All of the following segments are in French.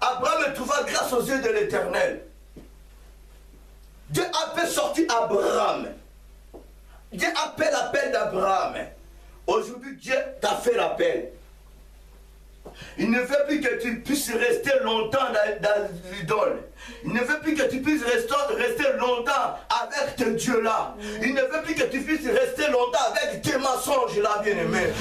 Abraham trouva grâce aux yeux de l'Éternel. Dieu a fait sortir Abraham. Dieu a fait l'appel d'Abraham. Aujourd'hui, Dieu t'a fait l'appel. Il ne veut plus que tu puisses rester longtemps dans l'idole. Il ne veut plus que tu puisses rester longtemps avec tes dieux-là. Il ne veut plus que tu puisses rester longtemps avec tes mensonges-là, bien-aimé.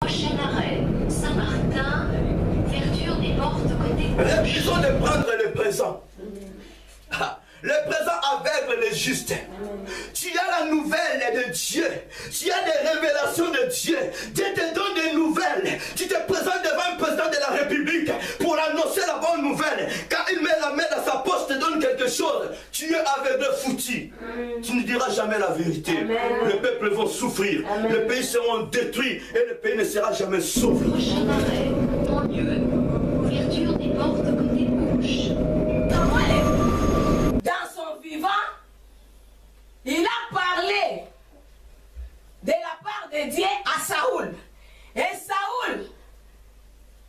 Prochain arrêt, Saint-Martin, ouverture des portes côté gauche. Refusons de prendre le présent. Le présent aveugle les justes. Tu as la nouvelle de Dieu. Tu as des révélations de Dieu. Dieu te donne des nouvelles. Tu te présentes devant un président de la République pour annoncer la bonne nouvelle. Quand il met la main dans sa poche, te donne quelque chose. Tu es aveugle foutu. Tu ne diras jamais la vérité. Amen. Le peuple va souffrir. Amen. Le pays sera détruit et le pays ne sera jamais sauvé. Prochain arrêt, banlieue, ouverture des portes côté gauche. Dans son vivant, il a parlé de la part de Dieu à Saoul. Et Saoul,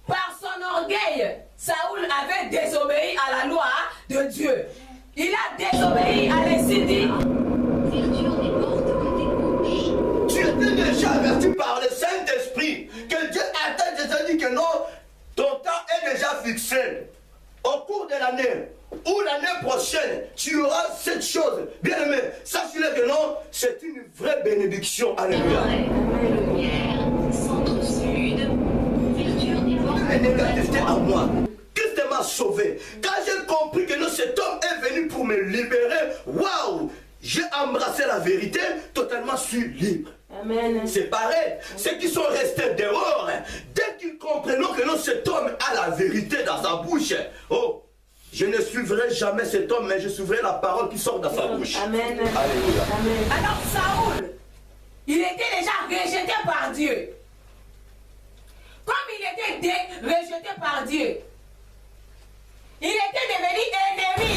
par son orgueil, Saoul avait désobéi à la loi de Dieu. Il a désobéi à l'incendie. Ouverture des portes côté gauche. Tu étais déjà averti par le Saint-Esprit que Dieu a déjà dit que non, ton temps est déjà fixé. Au cours de l'année ou l'année prochaine, tu auras cette chose. Bien aimé, sache-le que non, c'est une vraie bénédiction. Alléluia. Arrêt, lumière, centre-sud, ouverture des portes La négativité à moi. Christ m'a sauvé. Quand j'ai compris que non, cet homme est venu pour me libérer, waouh, j'ai embrassé la vérité, totalement je suis libre. Amen. C'est pareil. Ceux qui sont restés dehors, dès qu'ils comprennent que non, cet homme a la vérité dans sa bouche, oh, je ne suivrai jamais cet homme, mais je suivrai la parole qui sort dans sa bouche. Amen. Alléluia. Amen. Alors Saoul, il était déjà rejeté par Dieu. Comme il était rejeté par Dieu, il était devenu ennemi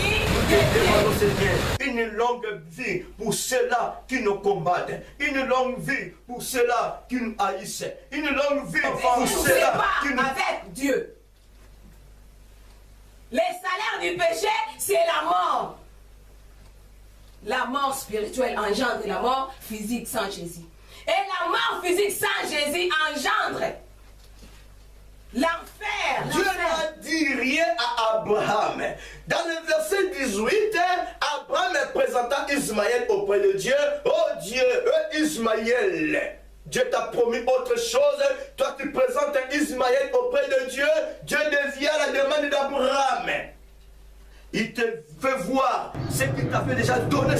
de Dieu. Seigneur, une longue vie pour ceux-là qui nous combattent, une longue vie pour ceux-là qui nous haïssent, une longue vie pour Si nous ceux-là sépare qui nous... avec Dieu, le salaire du péché, c'est la mort. La mort spirituelle engendre la mort physique sans Jésus. Et la mort physique sans Jésus engendre l'enfer. Dieu n'a dit rien à Abraham. Dans le verset 18, Abraham présenta Ismaël auprès de Dieu. Oh Dieu, Ismaël, Dieu t'a promis autre chose. Toi, tu présentes Ismaël auprès de Dieu. Dieu devient la demande d'Abraham. Il te fait voir ce qu'il t'a fait déjà donner.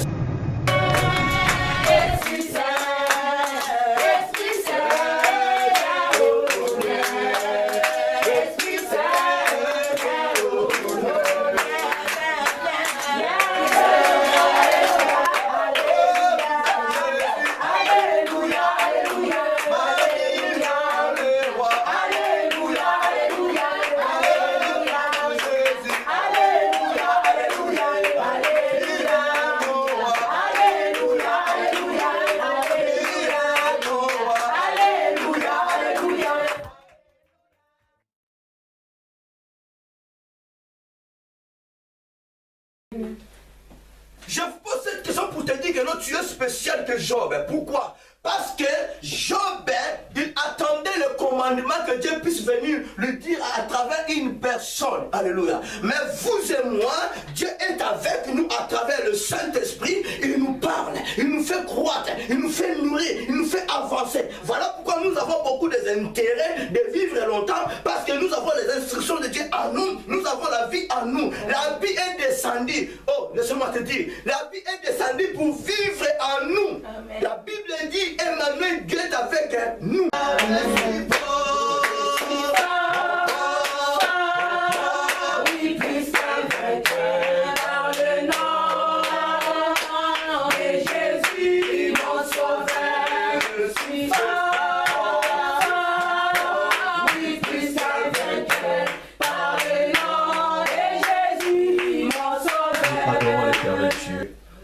Je vous pose cette question pour te dire que non, tu es spécial que Job. Pourquoi? Parce que Job, il attendait le commandement que Dieu puisse venir lui dire à travers une personne. Alléluia. Mais vous et moi, Dieu est avec nous à travers le Saint-Esprit. Il nous parle, il nous fait croître, il nous fait nourrir, il nous fait avancer. Voilà pourquoi nous avons beaucoup d'intérêt de vivre longtemps, parce que nous avons les instructions de Dieu en nous, nous avons la vie en nous. La vie est descendue. Oh, laisse-moi te dire, la vie est descendue pour vivre en nous. Amen. La Bible dit, Emmanuel, Dieu est avec nous.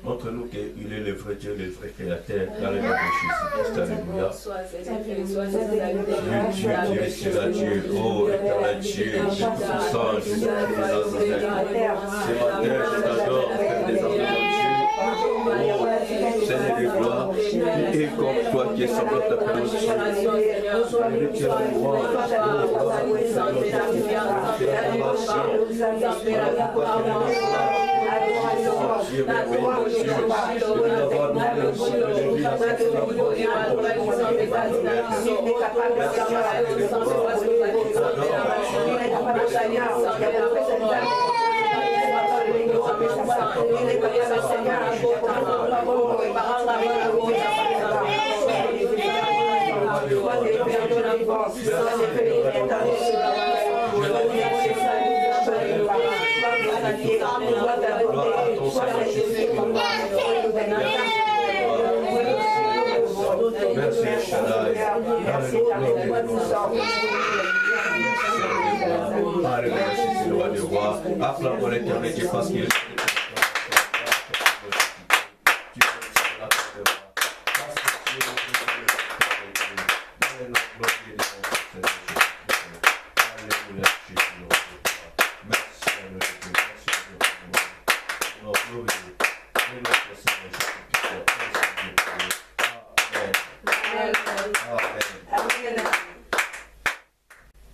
Montre-nous qu'il est le vrai Dieu, le vrai créateur, dans le nom de Jésus-Christ. Alléluia. Dieu sera Dieu, oh éternel Dieu, de tout sang, Jésus-Christ de Nazareth. Ce matin, je t'adore, Père des enfants de Dieu. Oh, Seigneur de gloire, qui est comme toi, qui est semblable à ta personne. Merci, Shaddai. Alléluia, c'est le roi des rois. Acclamons l'Éternel Dieu parce qu'il est.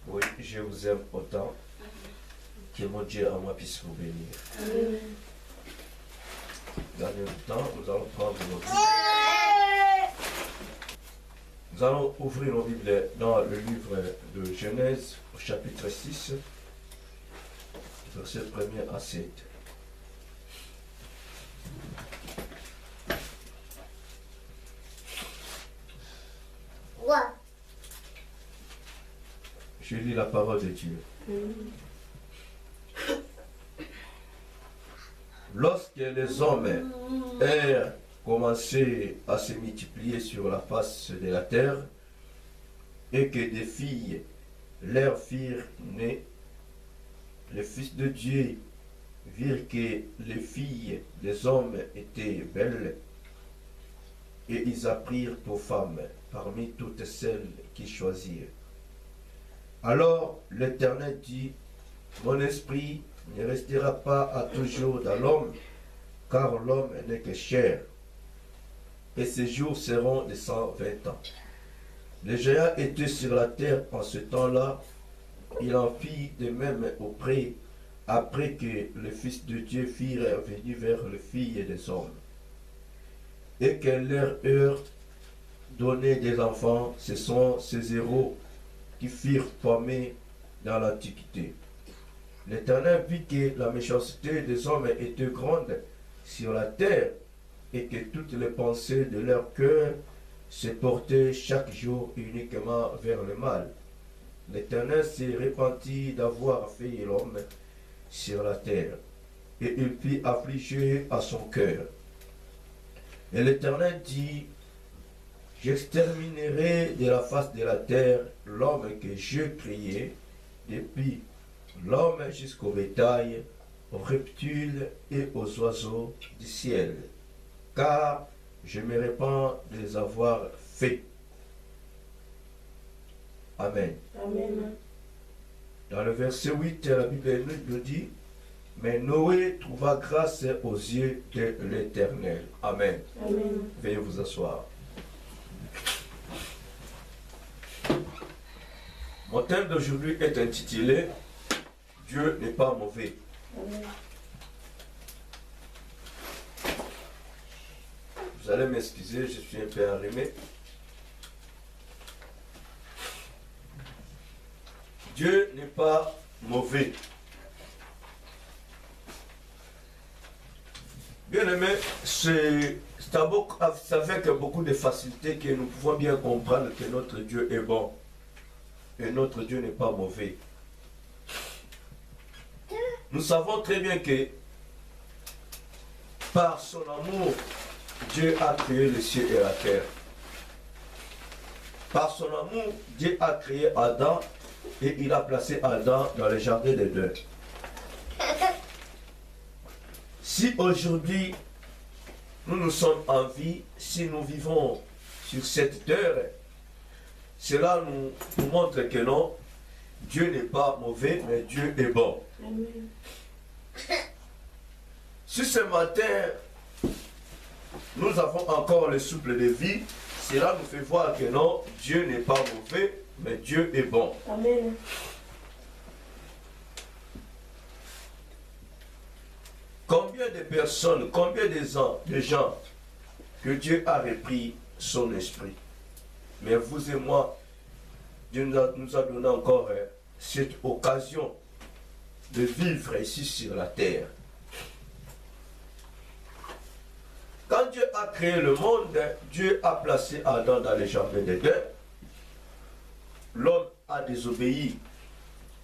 Oui, je vous aime autant. Que mon Dieu à moi puisse vous bénir. Dans le temps, nous allons prendre nos Bibles. Nous allons ouvrir nos Bibles dans le livre de Genèse, au chapitre 6, verset 1er à 7. Je lis la parole de Dieu. Lorsque les hommes eurent commencé à se multiplier sur la face de la terre, et que des filles leur firent nées, les fils de Dieu virent que les filles des hommes étaient belles, et ils apprirent pour femmes parmi toutes celles qu'ils choisirent. Alors l'Éternel dit, mon esprit ne restera pas à toujours dans l'homme, car l'homme n'est que chair, et ses jours seront de 120 ans. Les géants étaient sur la terre en ce temps-là, il en fit de même après que les fils de Dieu firent venir vers les filles des hommes, et qu'elles leur eurent donné des enfants. Ce sont ces héros qui firent former dans l'Antiquité. L'Éternel vit que la méchanceté des hommes était grande sur la terre, et que toutes les pensées de leur cœur se portaient chaque jour uniquement vers le mal. L'Éternel s'est repenti d'avoir fait l'homme sur la terre, et il fit affliger à son cœur. Et l'Éternel dit, j'exterminerai de la face de la terre l'homme que je créai, depuis l'homme jusqu'au bétail, aux reptiles et aux oiseaux du ciel, car je me répands de les avoir faits. Amen. Amen. Dans le verset 8, la Bible nous dit, mais Noé trouva grâce aux yeux de l'Éternel. Amen. Amen. Veuillez vous asseoir. Mon thème d'aujourd'hui est intitulé « Dieu n'est pas mauvais ». Amen. Vous allez m'excuser, je suis un peu enrhumé. Dieu n'est pas mauvais. Bien aimé, c'est avec beaucoup de facilité que nous pouvons bien comprendre que notre Dieu est bon. Et notre Dieu n'est pas mauvais. Nous savons très bien que par son amour, Dieu a créé les cieux et la terre. Par son amour, Dieu a créé Adam et il a placé Adam dans le jardin d'Éden. Si aujourd'hui nous sommes en vie, si nous vivons sur cette terre, cela nous montre que non, Dieu n'est pas mauvais, mais Dieu est bon. Amen. Si ce matin, nous avons encore le souffle de vie, cela nous fait voir que non, Dieu n'est pas mauvais, mais Dieu est bon. Amen. Combien de personnes, combien de gens que Dieu a repris son esprit. Mais vous et moi, Dieu nous a donné encore cette occasion de vivre ici sur la terre. Quand Dieu a créé le monde, Dieu a placé Adam dans les jardins d'Éden. L'homme a désobéi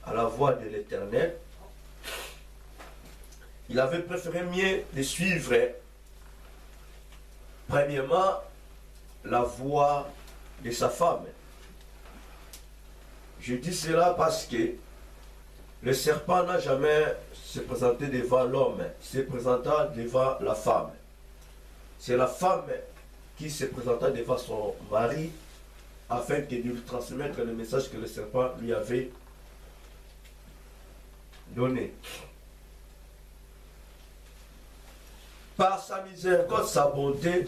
à la voix de l'Éternel. Il avait préféré mieux de suivre, premièrement, la voix de sa femme. Je dis cela parce que le serpent n'a jamais se présenté devant l'homme, il se présenta devant la femme. C'est la femme qui se présenta devant son mari afin de lui transmettre le message que le serpent lui avait donné. Par sa miséricorde, sa bonté,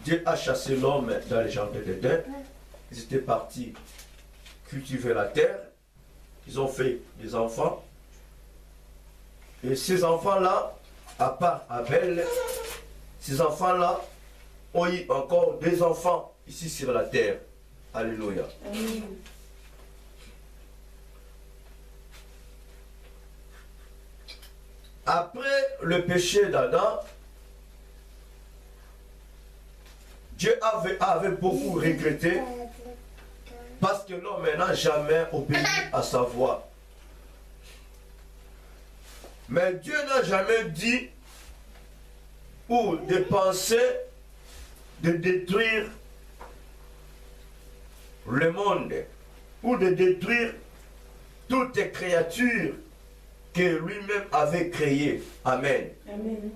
Dieu a chassé l'homme dans les jardins d'Éden. Ils étaient partis cultiver la terre. Ils ont fait des enfants. Et ces enfants-là, à part Abel, ces enfants-là ont eu encore des enfants ici sur la terre. Alléluia. Amen. Après le péché d'Adam, Dieu avait beaucoup regretté parce que l'homme n'a jamais obéi à sa voix. Mais Dieu n'a jamais dit ou de penser de détruire le monde ou de détruire toutes les créatures que lui-même avait créées. Amen. Amen.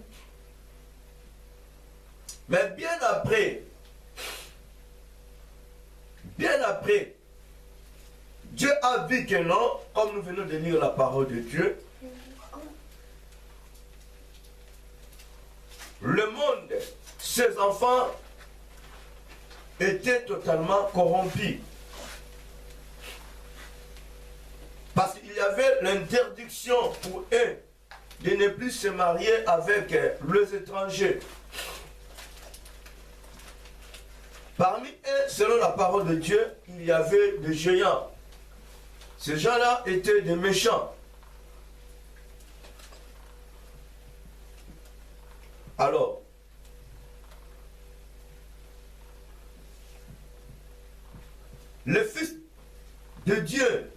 Mais bien après, Dieu a vu que non, comme nous venons de lire la parole de Dieu, le monde, ses enfants, étaient totalement corrompus. Parce qu'il y avait l'interdiction pour eux de ne plus se marier avec les étrangers. Parmi eux, selon la parole de Dieu, il y avait des géants. Ces gens-là étaient des méchants. Alors, les fils de Dieu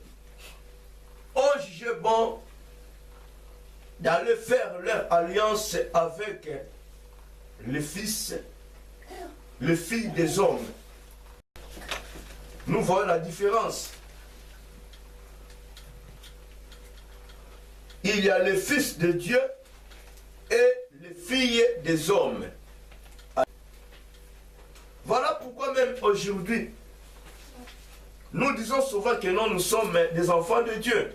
ont jugé bon d'aller faire leur alliance avec les filles des hommes. Nous voyons la différence. Il y a les fils de Dieu et les filles des hommes. Voilà pourquoi même aujourd'hui, nous disons souvent que non, nous sommes des enfants de Dieu.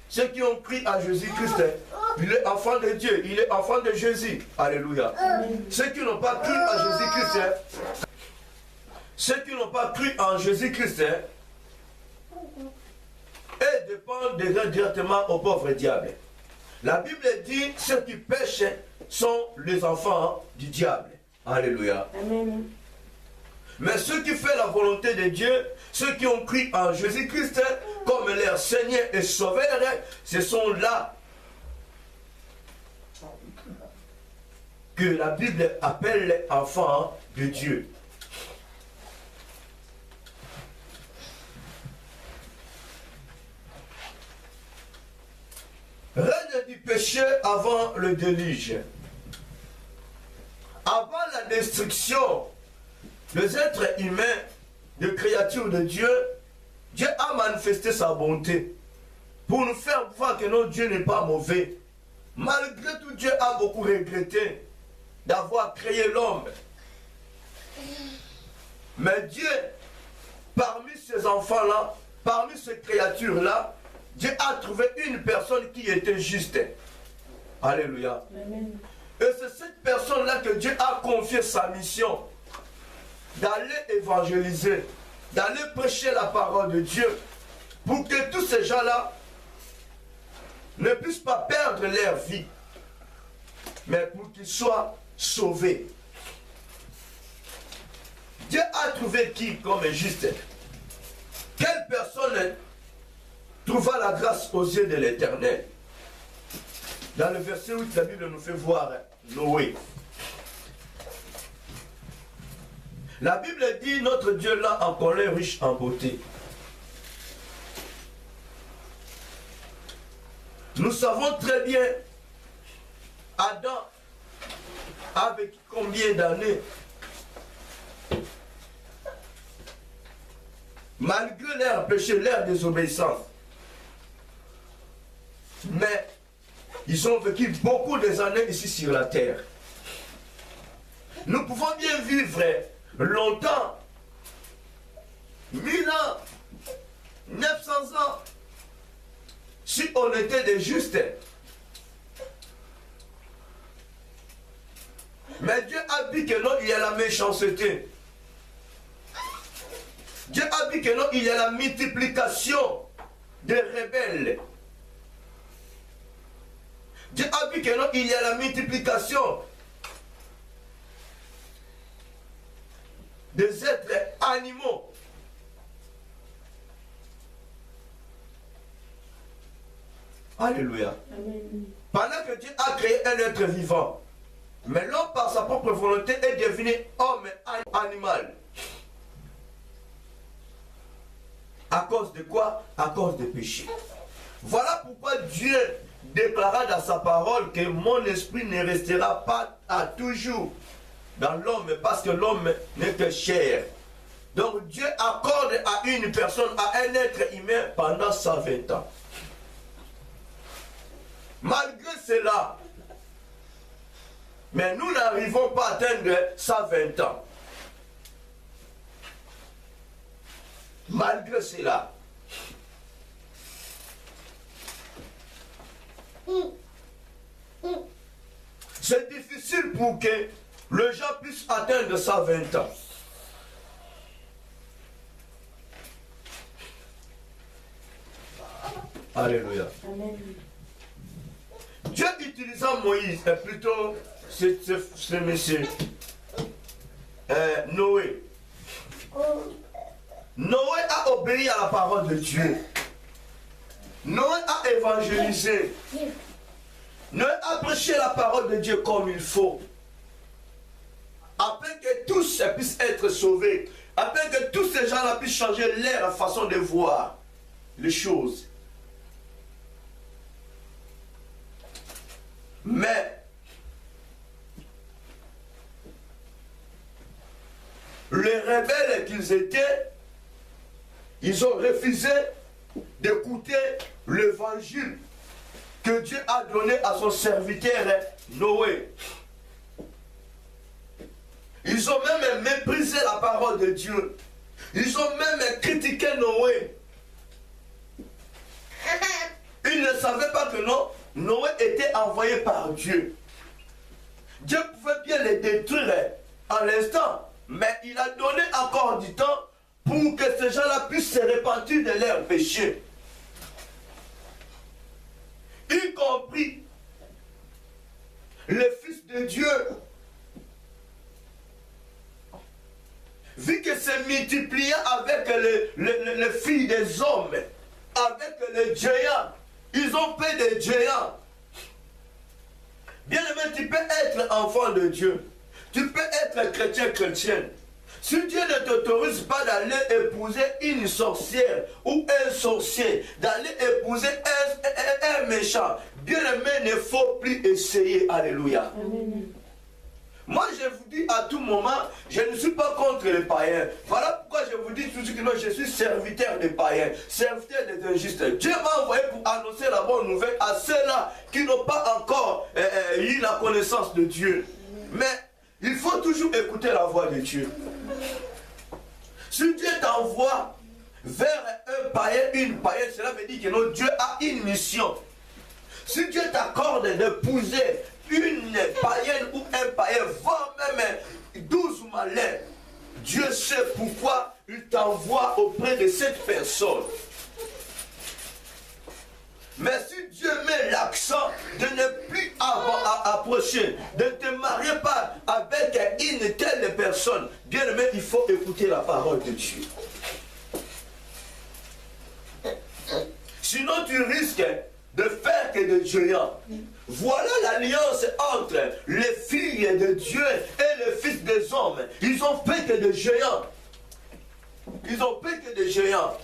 Ceux qui ont cru à Jésus-Christ, il est enfant de Dieu, il est enfant de Jésus. Alléluia. Ceux qui n'ont pas cru à Jésus-Christ, et dépendent directement au pauvre diable. La Bible dit, ceux qui pêchent sont les enfants du diable. Alléluia. Amen. Mais ceux qui font la volonté de Dieu, ceux qui ont cru en Jésus-Christ comme leur Seigneur et Sauveur, ce sont là que la Bible appelle enfants de Dieu. Règne du péché avant le déluge. Avant la destruction des êtres humains, des créatures de Dieu, Dieu a manifesté sa bonté pour nous faire voir que notre Dieu n'est pas mauvais, Malgré tout, Dieu a beaucoup regretté d'avoir créé l'homme. Mais Dieu, parmi ces enfants-là, parmi ces créatures-là, Dieu a trouvé une personne qui était juste. Alléluia. Amen. Et c'est cette personne-là que Dieu a confié sa mission d'aller évangéliser, d'aller prêcher la parole de Dieu, pour que tous ces gens-là ne puissent pas perdre leur vie, mais pour qu'ils soient sauvés. Dieu a trouvé qui comme juste? Quelle personne trouva la grâce aux yeux de l'Éternel? Dans le verset 8, la Bible nous fait voir Noé. La Bible dit, notre Dieu là encore est riche en beauté. Nous savons très bien, Adam, avec combien d'années, malgré leur péché, leur désobéissance, mais ils ont vécu beaucoup d'années ici sur la terre. Nous pouvons bien vivre longtemps, 1000 ans, 900 ans, si on était des justes. Mais Dieu a dit que non, il y a la méchanceté. Dieu a dit que non, il y a la multiplication des rebelles. Dieu a dit que non, il y a la multiplication des êtres animaux. Alléluia. Amen. Pendant que Dieu a créé un être vivant, mais l'homme par sa propre volonté est devenu homme et animal. À cause de quoi? À cause du péché. Voilà pourquoi Dieu déclara dans sa parole que mon esprit ne restera pas à toujours dans l'homme, parce que l'homme n'est que chair. Donc Dieu accorde à une personne, à un être humain pendant 120 ans. Malgré cela, mais nous n'arrivons pas à atteindre 120 ans. Malgré cela. C'est difficile pour que les gens puissent atteindre 120 ans. Alléluia. Amen. Dieu utilisant Moïse, plutôt ce monsieur, Noé. Noé a obéi à la parole de Dieu. Noé a évangélisé. Noé a prêché la parole de Dieu comme il faut. Afin que tous puissent être sauvés. Afin que tous ces gens-là puissent changer leur façon de voir les choses. Mais les rebelles qu'ils étaient, ils ont refusé d'écouter l'évangile que Dieu a donné à son serviteur Noé. Ils ont même méprisé la parole de Dieu. Ils ont même critiqué Noé. Ils ne savaient pas que non, Noé était envoyé par Dieu. Dieu pouvait bien les détruire en l'instant, mais il a donné encore du temps pour que ces gens-là puissent se repentir de leurs péchés. Y compris le Fils de Dieu. Vu que c'est multiplié avec les filles des hommes, avec les géants, ils ont fait des géants. Bien aimé, tu peux être enfant de Dieu. Tu peux être chrétienne. Si Dieu ne t'autorise pas d'aller épouser une sorcière ou un sorcier, d'aller épouser un méchant, bien aimé, il ne faut plus essayer. Alléluia. Amen. Moi, je vous dis à tout moment, je ne suis pas contre les païens. Voilà pourquoi je vous dis toujours que non, je suis serviteur des païens, serviteur des injustes. Dieu m'a envoyé pour annoncer la bonne nouvelle à ceux-là qui n'ont pas encore eu la connaissance de Dieu. Mais il faut toujours écouter la voix de Dieu. Si Dieu t'envoie vers un païen, une païenne, cela veut dire que non, Dieu a une mission. Si Dieu t'accorde d'épouser une païenne ou un païen, voire même 12 malins, Dieu sait pourquoi il t'envoie auprès de cette personne. Mais si Dieu met l'accent de ne plus approcher, de ne te marier pas avec une telle personne, bien aimé, il faut écouter la parole de Dieu. Sinon tu risques de faire que des géants. Voilà l'alliance entre les filles de Dieu et les fils des hommes. Ils ont fait que des géants. Ils ont fait que des géants.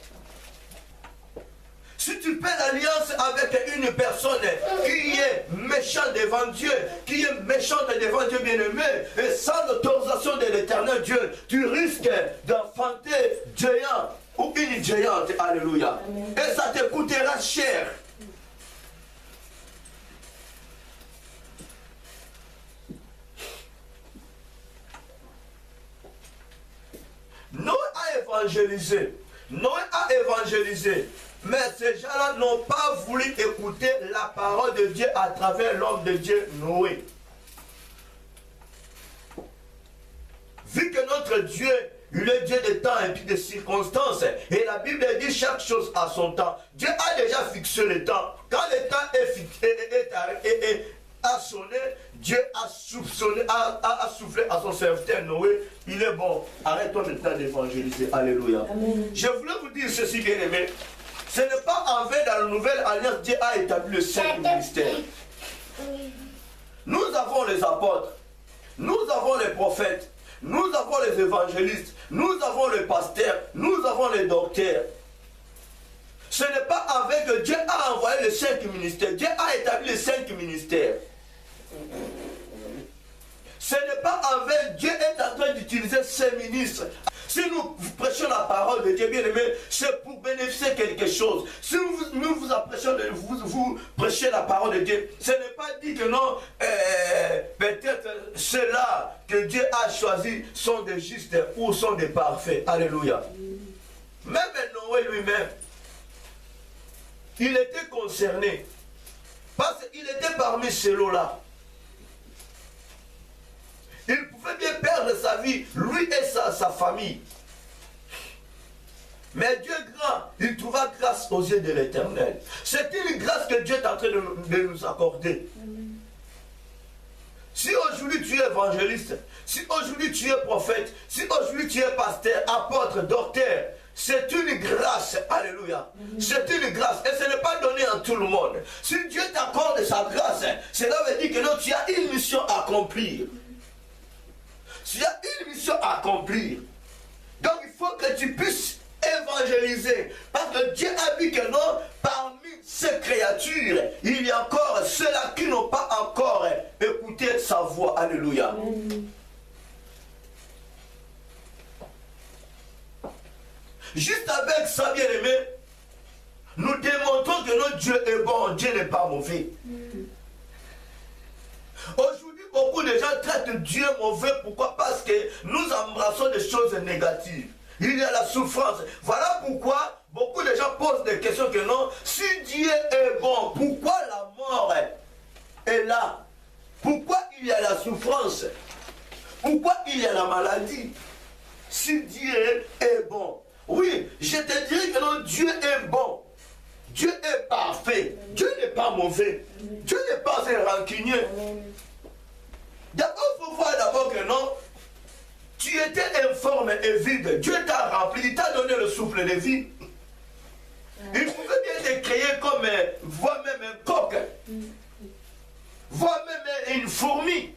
Si tu fais l'alliance avec une personne qui est méchante devant Dieu, qui est méchante devant Dieu bien-aimé, et sans l'autorisation de l'éternel Dieu, tu risques d'enfanter géant ou une géante. Alléluia. Et ça te coûtera cher. Noé a évangélisé. Noé a évangélisé. Mais ces gens-là n'ont pas voulu écouter la parole de Dieu à travers l'homme de Dieu, Noé. Vu que notre Dieu, il est Dieu de temps et puis de circonstances, et la Bible dit chaque chose à son temps. Dieu a déjà fixé le temps. Quand le temps a sonné, Dieu a soufflé à son serviteur Noé. Il est bon, arrête-toi maintenant d'évangéliser. Alléluia. Amen. Je voulais vous dire ceci, bien aimé. Ce n'est pas en vain dans la nouvelle alliance, Dieu a établi le cinq ministères. Nous avons les apôtres, nous avons les prophètes, nous avons les évangélistes, nous avons les pasteurs, nous avons les docteurs. Ce n'est pas avec que Dieu a envoyé les 5 ministères, Dieu a établi les 5 ministères. Ce n'est pas avec Dieu est en train d'utiliser ses ministres. Si nous prêchons la parole de Dieu, bien aimé, c'est pour bénéficier quelque chose. Si nous vous prêchons vous prêchez la parole de Dieu, ce n'est pas dit que non, peut-être ceux-là que Dieu a choisi sont des justes ou sont des parfaits. Alléluia. Même Noé lui-même, il était concerné. Parce qu'il était parmi ces lots-là. Il pouvait bien perdre sa vie, lui et sa famille. Mais Dieu grand, il trouva grâce aux yeux de l'Éternel. C'est une grâce que Dieu est en train de nous accorder. Si aujourd'hui tu es évangéliste, si aujourd'hui tu es prophète, si aujourd'hui tu es pasteur, apôtre, docteur, c'est une grâce, alléluia. C'est une grâce et ce n'est pas donné à tout le monde. Si Dieu t'accorde sa grâce, cela veut dire que non, tu as une mission à accomplir. Tu as une mission à accomplir. Donc il faut que tu puisses évangéliser. Parce que Dieu a dit que non, parmi ces créatures, il y a encore ceux-là qui n'ont pas encore écouté sa voix. Alléluia. Juste avec ça, bien aimé, nous démontrons que notre Dieu est bon, Dieu n'est pas mauvais. Aujourd'hui, beaucoup de gens traitent Dieu mauvais. Pourquoi? Parce que nous embrassons des choses négatives. Il y a la souffrance. Voilà pourquoi beaucoup de gens posent des questions que non. Si Dieu est bon, pourquoi la mort est là? Pourquoi il y a la souffrance? Pourquoi il y a la maladie? Si Dieu est bon. Oui, je te dirais que non, Dieu est bon. Dieu est parfait. Dieu n'est pas mauvais. Dieu n'est pas un rancunier. D'abord, il faut voir d'abord que non, tu étais informe et vide. Dieu t'a rempli, il t'a donné le souffle de vie. Il pouvait bien te créer comme, voire même un coq, voire même une fourmi.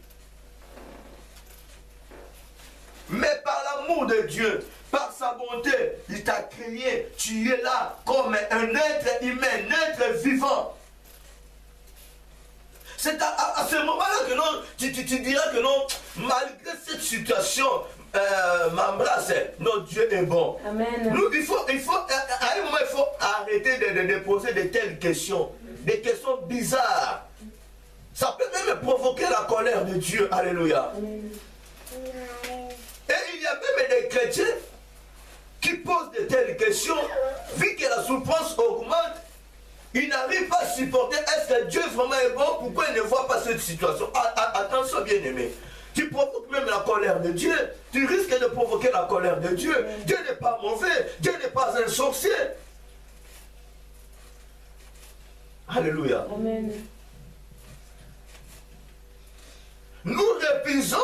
Mais par l'amour de Dieu, par sa bonté, il t'a créé. Tu es là comme un être humain, un être vivant. C'est à ce moment-là que non, tu diras que non, malgré cette situation, m'embrasse. Notre Dieu est bon. Amen. Nous, à un moment, il faut arrêter de poser de telles questions. Des questions bizarres. Ça peut même provoquer la colère de Dieu. Alléluia. Amen. Et il y a même des chrétiens qui posent de telles questions. Vu que la souffrance augmente, ils n'arrivent pas à supporter. Est-ce que Dieu vraiment est bon? Pourquoi il ne voit pas cette situation? Attention, bien-aimé. Tu provoques même la colère de Dieu. Tu risques de provoquer la colère de Dieu. Dieu n'est pas mauvais. Dieu n'est pas un sorcier. Alléluia. Amen. Nous refusons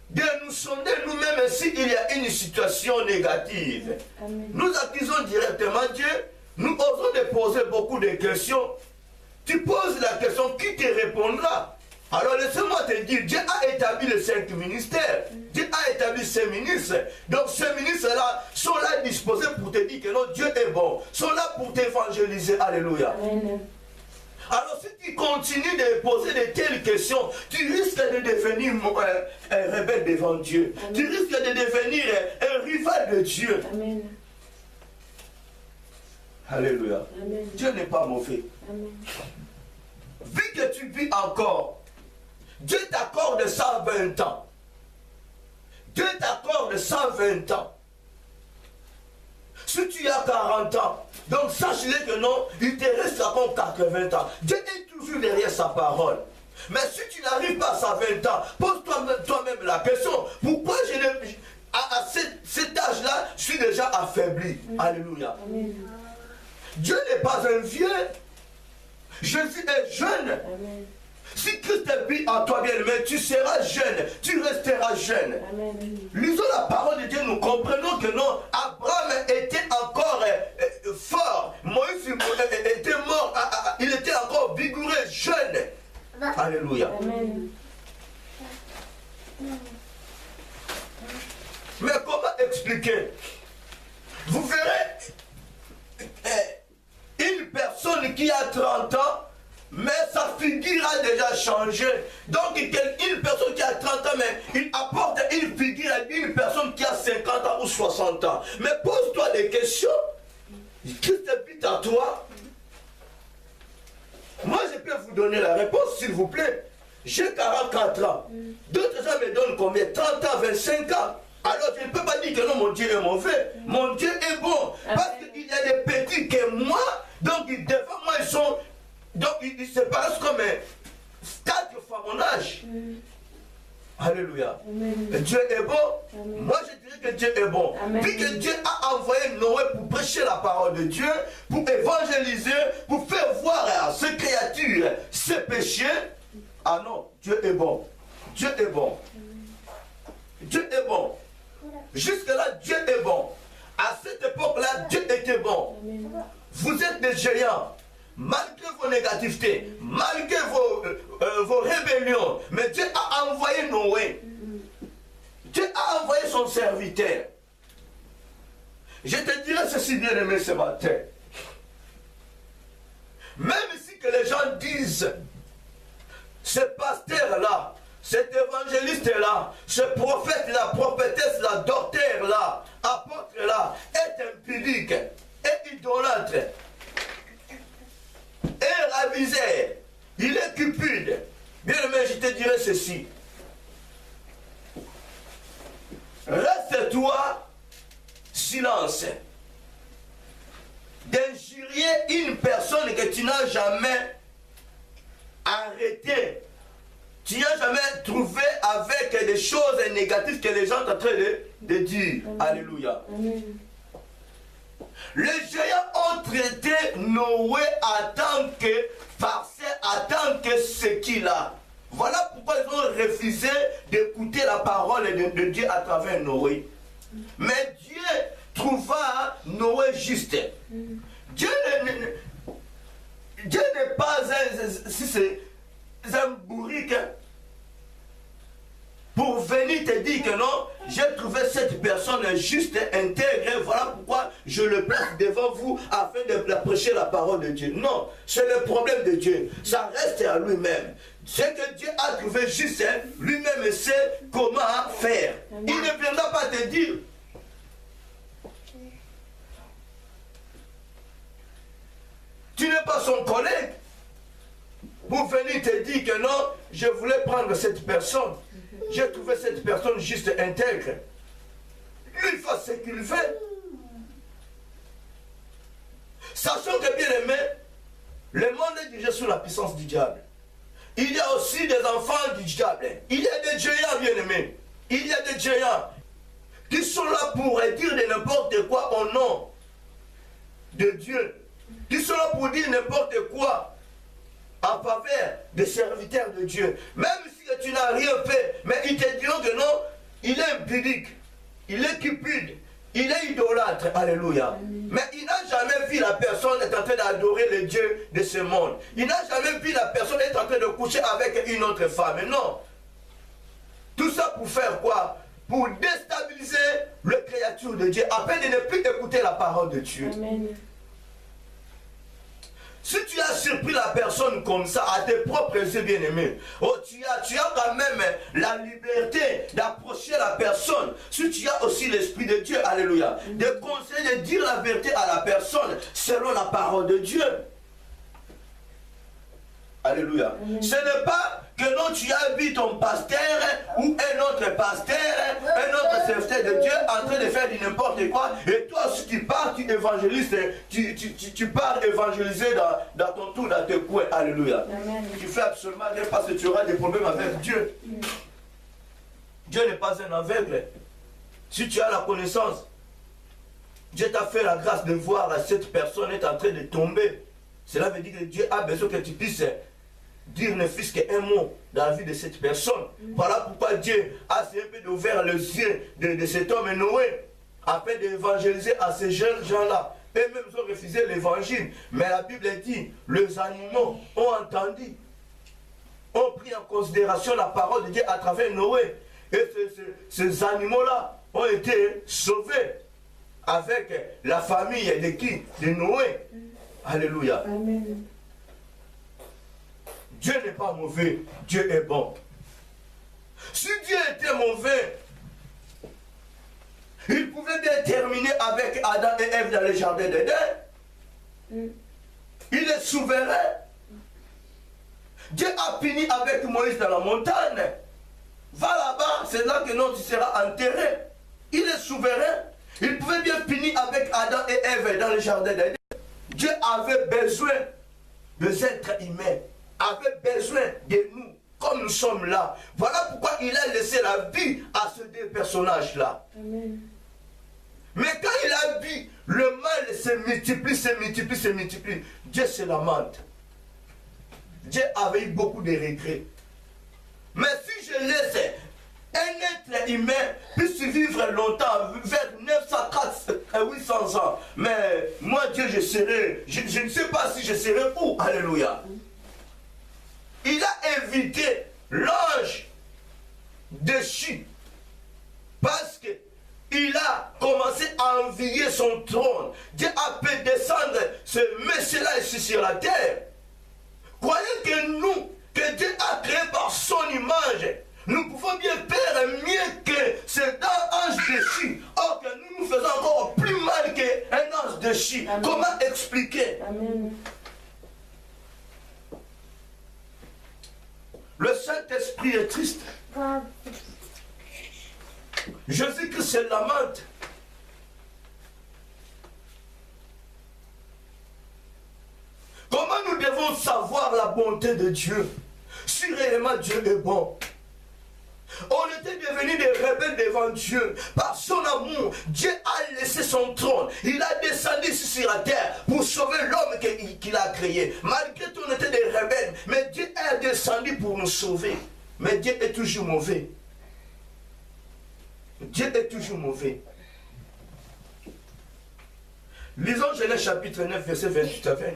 de nous sonder nous-mêmes s'il y a une situation négative. Amen. Nous accusons directement Dieu. Nous osons de poser beaucoup de questions. Tu poses la question, qui te répondra? Alors laisse-moi te dire, Dieu a établi les 5 ministères. Dieu a établi ces ministres. Donc ces ministres-là sont là disposés pour te dire que non, Dieu est bon. Sont là pour t'évangéliser. Alléluia. Amen. Alors si tu continues de poser de telles questions, tu risques de devenir un rebelle devant Dieu. Amen. Tu risques de devenir un rival de Dieu. Amen. Alléluia. Amen. Dieu n'est pas mauvais. Amen. Vu que tu vis encore, Dieu t'accorde 120 ans. Dieu t'accorde 120 ans. Si tu as 40 ans, donc sache-le que non, il te reste encore 80 ans. Dieu est toujours derrière sa parole. Mais si tu n'arrives pas à 120 ans, pose-toi toi-même la question. Pourquoi à cet âge-là, je suis déjà affaibli? Alléluia. Amen. Dieu n'est pas un vieux. Jésus est jeune. Amen. Si Christ vit en toi, bien-aimé, tu seras jeune, tu resteras jeune. Amen. Lisons la parole de Dieu, nous comprenons que non, Abraham était encore fort. Moïse était mort, il était encore vigoureux, jeune. Alléluia. Amen. Mais comment expliquer? Vous verrez une personne qui a 30 ans, mais sa figure a déjà changé. Donc une personne qui a 30 ans, mais il apporte une figure à une personne qui a 50 ans ou 60 ans. Mais pose-toi des questions. Christ habite en toi. Moi, je peux vous donner la réponse, s'il vous plaît. J'ai 44 ans. D'autres gens me donnent combien? 30 ans, 25 ans. Alors je ne peux pas dire que non, mon Dieu est mauvais. Mon Dieu est bon. Parce qu'il y a des petits que moi, donc devant moi, ils sont... Donc ils se passent comme 4 fois mon âge. Alléluia. Amen. Dieu est bon. Amen. Moi je dirais que Dieu est bon. Amen. Puis que Dieu a envoyé Noé pour prêcher la parole de Dieu, pour évangéliser, pour faire voir à ces créatures ses péchés. Ah non, Dieu est bon. Dieu est bon. Dieu est bon. Jusque-là, Dieu est bon. À cette époque-là, Dieu était bon. Amen. Vous êtes des géants. Malgré vos négativités, malgré vos rébellions, mais Dieu a envoyé Noé. Dieu a envoyé son serviteur. Je te dirai ceci, bien aimé, ce matin. Même si que les gens disent, ce pasteur-là, cet évangéliste-là, ce prophète-là, prophétesse-là, docteur-là, apôtre-là, est impudique, est idolâtre, est ravisé, il est cupide. Bien aimé, je te dirai ceci. Reste-toi silence. D'injurier une personne que tu n'as jamais arrêtée. Tu n'as jamais trouvé avec des choses négatives que les gens sont en train de dire. Amen. Alléluia. Amen. Les géants ont traité Noé en tant que parfait, en tant que ce qu'il a. Voilà pourquoi ils ont refusé d'écouter la parole de Dieu à travers Noé. Mais Dieu trouva Noé juste. Dieu n'est pas un bourrique pour venir te dire que non, j'ai trouvé cette personne juste, intègre, voilà pourquoi je le place devant vous afin de prêcher la parole de Dieu. Non, c'est le problème de Dieu. Ça reste à lui-même. Ce que Dieu a trouvé juste, lui-même sait comment faire. Il ne viendra pas te dire. Tu n'es pas son collègue pour venir te dire que non, je voulais prendre cette personne. J'ai trouvé cette personne juste intègre. Lui, il fait ce qu'il fait. Sachant que, bien aimé, le monde est déjà sous la puissance du diable. Il y a aussi des enfants du diable. Il y a des géants, bien aimés. Il y a des géants qui sont là pour dire de n'importe quoi au nom de Dieu. Qui sont là pour dire n'importe quoi en faveur des serviteurs de Dieu. Même si tu n'as rien fait, mais ils te diront que non, il est impudique, il est cupide, il est idolâtre. Alléluia. Mais il n'a jamais vu la personne être en train d'adorer le Dieu de ce monde. Il n'a jamais vu la personne être en train de coucher avec une autre femme. Non. Tout ça pour faire quoi? Pour déstabiliser le créature de Dieu, afin de ne plus écouter la parole de Dieu. Amen. Si tu as surpris la personne comme ça, à tes propres yeux bien-aimés, oh, tu as quand même la liberté d'approcher la personne. Si tu as aussi l'Esprit de Dieu, alléluia, de conseiller, de dire la vérité à la personne selon la parole de Dieu. Alléluia. Ce n'est pas que non, tu as vu ton pasteur ou un autre pasteur, un autre serviteur de Dieu en train de faire du n'importe quoi, et toi aussi tu pars, tu évangélises, tu pars évangéliser dans ton tour, dans tes coins. Alléluia. Amen. Tu fais absolument rien parce que tu auras des problèmes avec Dieu. Dieu n'est pas un aveugle. Si tu as la connaissance, Dieu t'a fait la grâce de voir cette personne est en train de tomber. Cela veut dire que Dieu a besoin que tu puisses dire ne fût-ce qu'un mot dans la vie de cette personne. Voilà pourquoi Dieu a un peu ouvert les yeux de cet homme Noé, afin d'évangéliser à ces jeunes gens-là. Eux-mêmes ont refusé l'évangile. Mais la Bible dit, les animaux ont entendu, ont pris en considération la parole de Dieu à travers Noé. Et ces animaux-là ont été sauvés avec la famille de qui? De Noé. Alléluia. Amen. Dieu n'est pas mauvais, Dieu est bon. Si Dieu était mauvais, il pouvait bien terminer avec Adam et Ève dans le jardin d'Éden. Il est souverain. Dieu a fini avec Moïse dans la montagne. Va là-bas, c'est là que non, tu seras enterré. Il est souverain. Il pouvait bien finir avec Adam et Ève dans le jardin d'Éden. Dieu avait besoin des êtres humains, avait besoin de nous, comme nous sommes là. Voilà pourquoi il a laissé la vie à ces deux personnages-là. Mais quand il a vu le mal se multiplie, Dieu se lamente. Dieu avait eu beaucoup de regrets. Mais si je laisse un être humain puisse vivre longtemps, vers 800 ans. Mais moi, Dieu, je ne sais pas si je serai où. Alléluia. Il a invité l'ange déchu parce qu'il a commencé à envier son trône. Dieu a fait descendre ce monsieur-là ici sur la terre. Croyez que nous, que Dieu a créé par son image, nous pouvons bien faire mieux que cet ange déchu. Or que nous faisons encore plus mal qu'un ange déchu. Amen. Comment expliquer? Amen. Le Saint-Esprit est triste. Jésus-Christ se lamente. Comment nous devons savoir la bonté de Dieu? Si réellement Dieu est bon. On était devenus des rebelles devant Dieu. Par son amour, Dieu a laissé son trône. Il a descendu sur la terre pour sauver l'homme qu'il a créé. Malgré tout, on était des rebelles. Mais Dieu est descendu pour nous sauver. Mais Dieu est toujours mauvais. Dieu est toujours mauvais. Lisons Genèse chapitre 9, verset 28 à 29.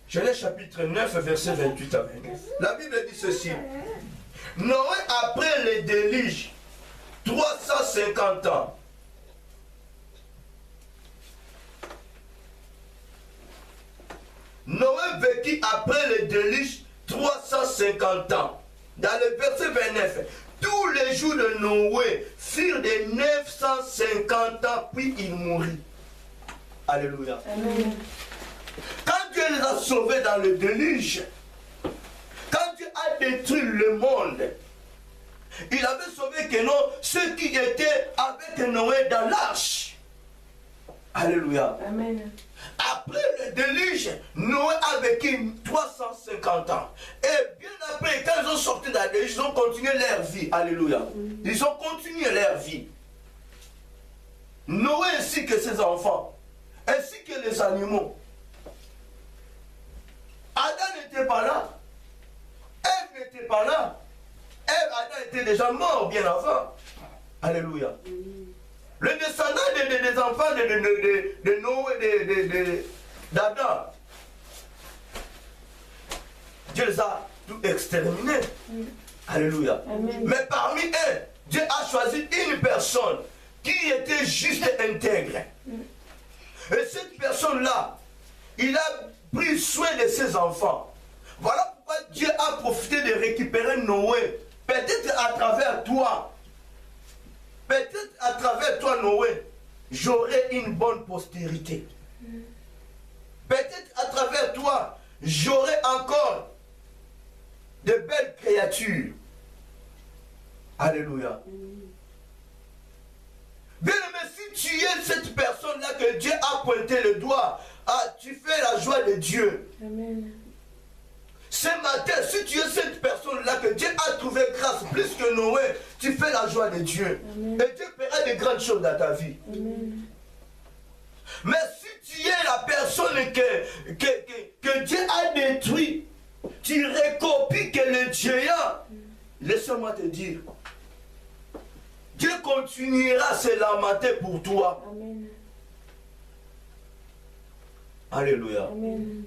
Genèse chapitre 9, verset 28 à 29. La Bible dit ceci. Noé, après le déluge, 350 ans. Noé vécut après le déluge 350 ans. Dans le verset 29, tous les jours de Noé furent de 950 ans, puis il mourut. Alléluia. Amen. Quand Dieu les a sauvés dans le déluge, quand Dieu a détruit le monde, il avait sauvé que non, ceux qui étaient avec Noé dans l'arche. Alléluia. Amen. Après le déluge, Noé a vécu 350 ans. Et bien après, quand ils ont sorti de la déluge, ils ont continué leur vie. Alléluia. Ils ont continué leur vie. Noé ainsi que ses enfants, ainsi que les animaux. Adam n'était pas là. Ève n'était pas là. Adam était déjà mort bien avant. Alléluia. Le descendant des enfants de Noé, d'Adam, Dieu les a tout exterminés. Alléluia. Amen. Mais parmi eux, Dieu a choisi une personne qui était juste intègre. Et cette personne-là, il a pris soin de ses enfants. Voilà pourquoi Dieu a profité de récupérer Noé. Peut-être à travers toi. Peut-être à travers toi, Noé, j'aurai une bonne postérité. Peut-être à travers toi, j'aurai encore de belles créatures. Alléluia. Bien aimé, si tu es cette personne-là que Dieu a pointé le doigt, tu fais la joie de Dieu. Amen. Ce matin, si tu es cette personne-là que Dieu a trouvé grâce plus que Noé, tu fais la joie de Dieu. Amen. Et Dieu fera de grandes choses dans ta vie. Amen. Mais si tu es la personne que Dieu a détruit, tu recopies que le géant, laisse-moi te dire, Dieu continuera à se lamenter pour toi. Amen. Alléluia. Amen.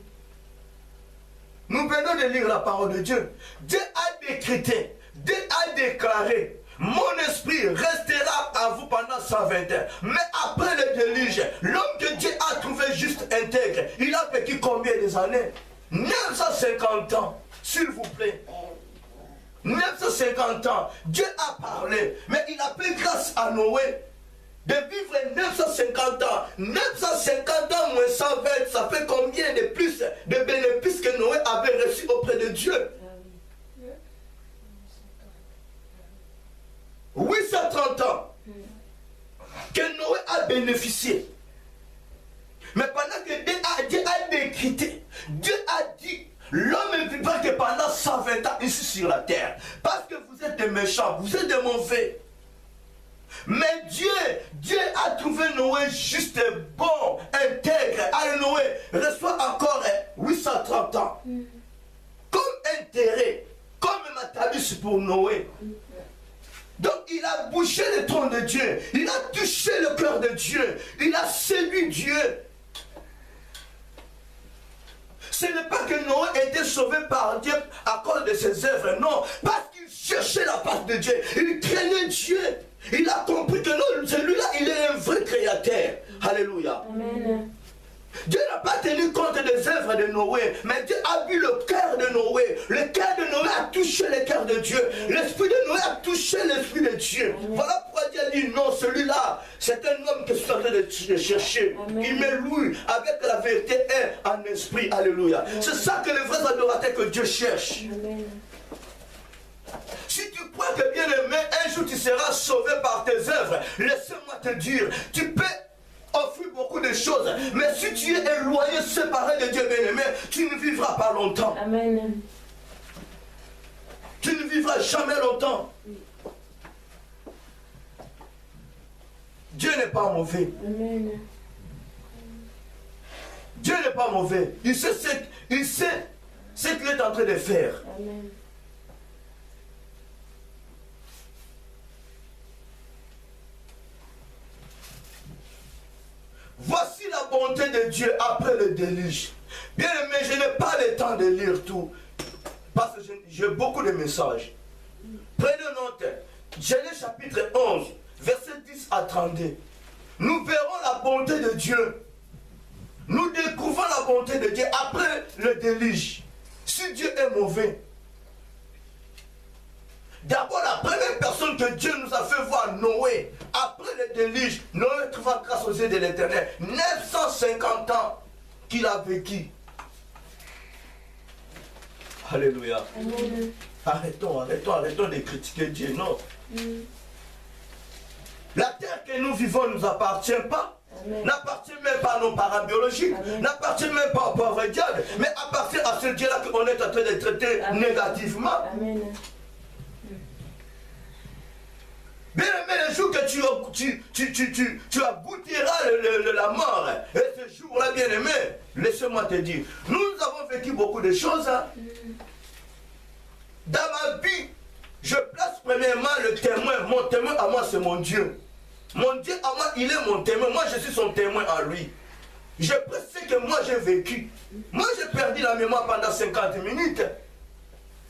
Nous venons de lire la parole de Dieu. Dieu a décrété, Dieu a déclaré, mon esprit restera à vous pendant 120 ans. Mais après le déluge, l'homme que Dieu a trouvé juste intègre, il a vécu combien des années? 950 ans, s'il vous plaît. 950 ans, Dieu a parlé, mais il a pris grâce à Noé de vivre 950 ans. 950 ans moins 120, ça fait combien de plus de bénéfices que Noé avait reçus auprès de Dieu? 830 ans que Noé a bénéficié. Mais pendant que Dieu a décrété, Dieu a dit, l'homme ne vivra que pendant 120 ans ici sur la terre. Parce que vous êtes des méchants, vous êtes des mauvais. Mais Dieu a trouvé Noé juste bon, intègre. Allez, Noé reçoit encore 830 ans. Comme intérêt, comme matabis pour Noé. Donc il a bouché le trône de Dieu. Il a touché le cœur de Dieu. Il a séduit Dieu. Ce n'est pas que Noé était sauvé par Dieu à cause de ses œuvres, non. Parce qu'il cherchait la face de Dieu. Il craignait Dieu. Il a compris que non, celui-là, il est un vrai créateur. Alléluia. Amen. Dieu n'a pas tenu compte des œuvres de Noé, mais Dieu a vu le cœur de Noé. Le cœur de Noé a touché le cœur de Dieu. L'esprit de Noé a touché l'esprit de Dieu. Voilà pourquoi Dieu a dit non, celui-là, c'est un homme que je suis en train de chercher. Amen. Il me loue avec la vérité et en esprit. Alléluia. C'est ça que les vrais adorateurs que Dieu cherche. Amen. Si tu crois que bien aimé, un jour tu seras sauvé par tes œuvres, laisse-moi te dire, tu peux offrir beaucoup de choses, mais si tu es éloigné, séparé de Dieu bien aimé, tu ne vivras pas longtemps. Amen. Tu ne vivras jamais longtemps. Dieu n'est pas mauvais. Amen. Dieu n'est pas mauvais. Il sait ce qu'il est en train de faire. Amen. Voici la bonté de Dieu après le déluge. Bien aimé, je n'ai pas le temps de lire tout. Parce que j'ai beaucoup de messages. Prenez note. Genèse chapitre 11, verset 10 à 32. Nous verrons la bonté de Dieu. Nous découvrons la bonté de Dieu après le déluge. Si Dieu est mauvais, d'abord la première personne que Dieu nous a fait voir, Noé, après le déluge, Noé trouva grâce aux yeux de l'Éternel. 950 ans qu'il a vécu. Alléluia. Amen. Arrêtons de critiquer Dieu, non. La terre que nous vivons ne nous appartient pas. N'appartient même pas à nos parents biologiques, n'appartient même pas au pauvre diable, mais appartient à ce Dieu-là qu'on est en train de traiter négativement. Amen. Bien aimé, le jour que tu aboutiras la mort, et ce jour-là, bien aimé, laissez-moi te dire, nous avons vécu beaucoup de choses. Hein. Dans ma vie, je place premièrement le témoin. Mon témoin à moi, c'est mon Dieu. Mon Dieu à moi, il est mon témoin. Moi, je suis son témoin à lui. Je précise que moi, j'ai vécu. Moi, j'ai perdu la mémoire pendant 50 minutes.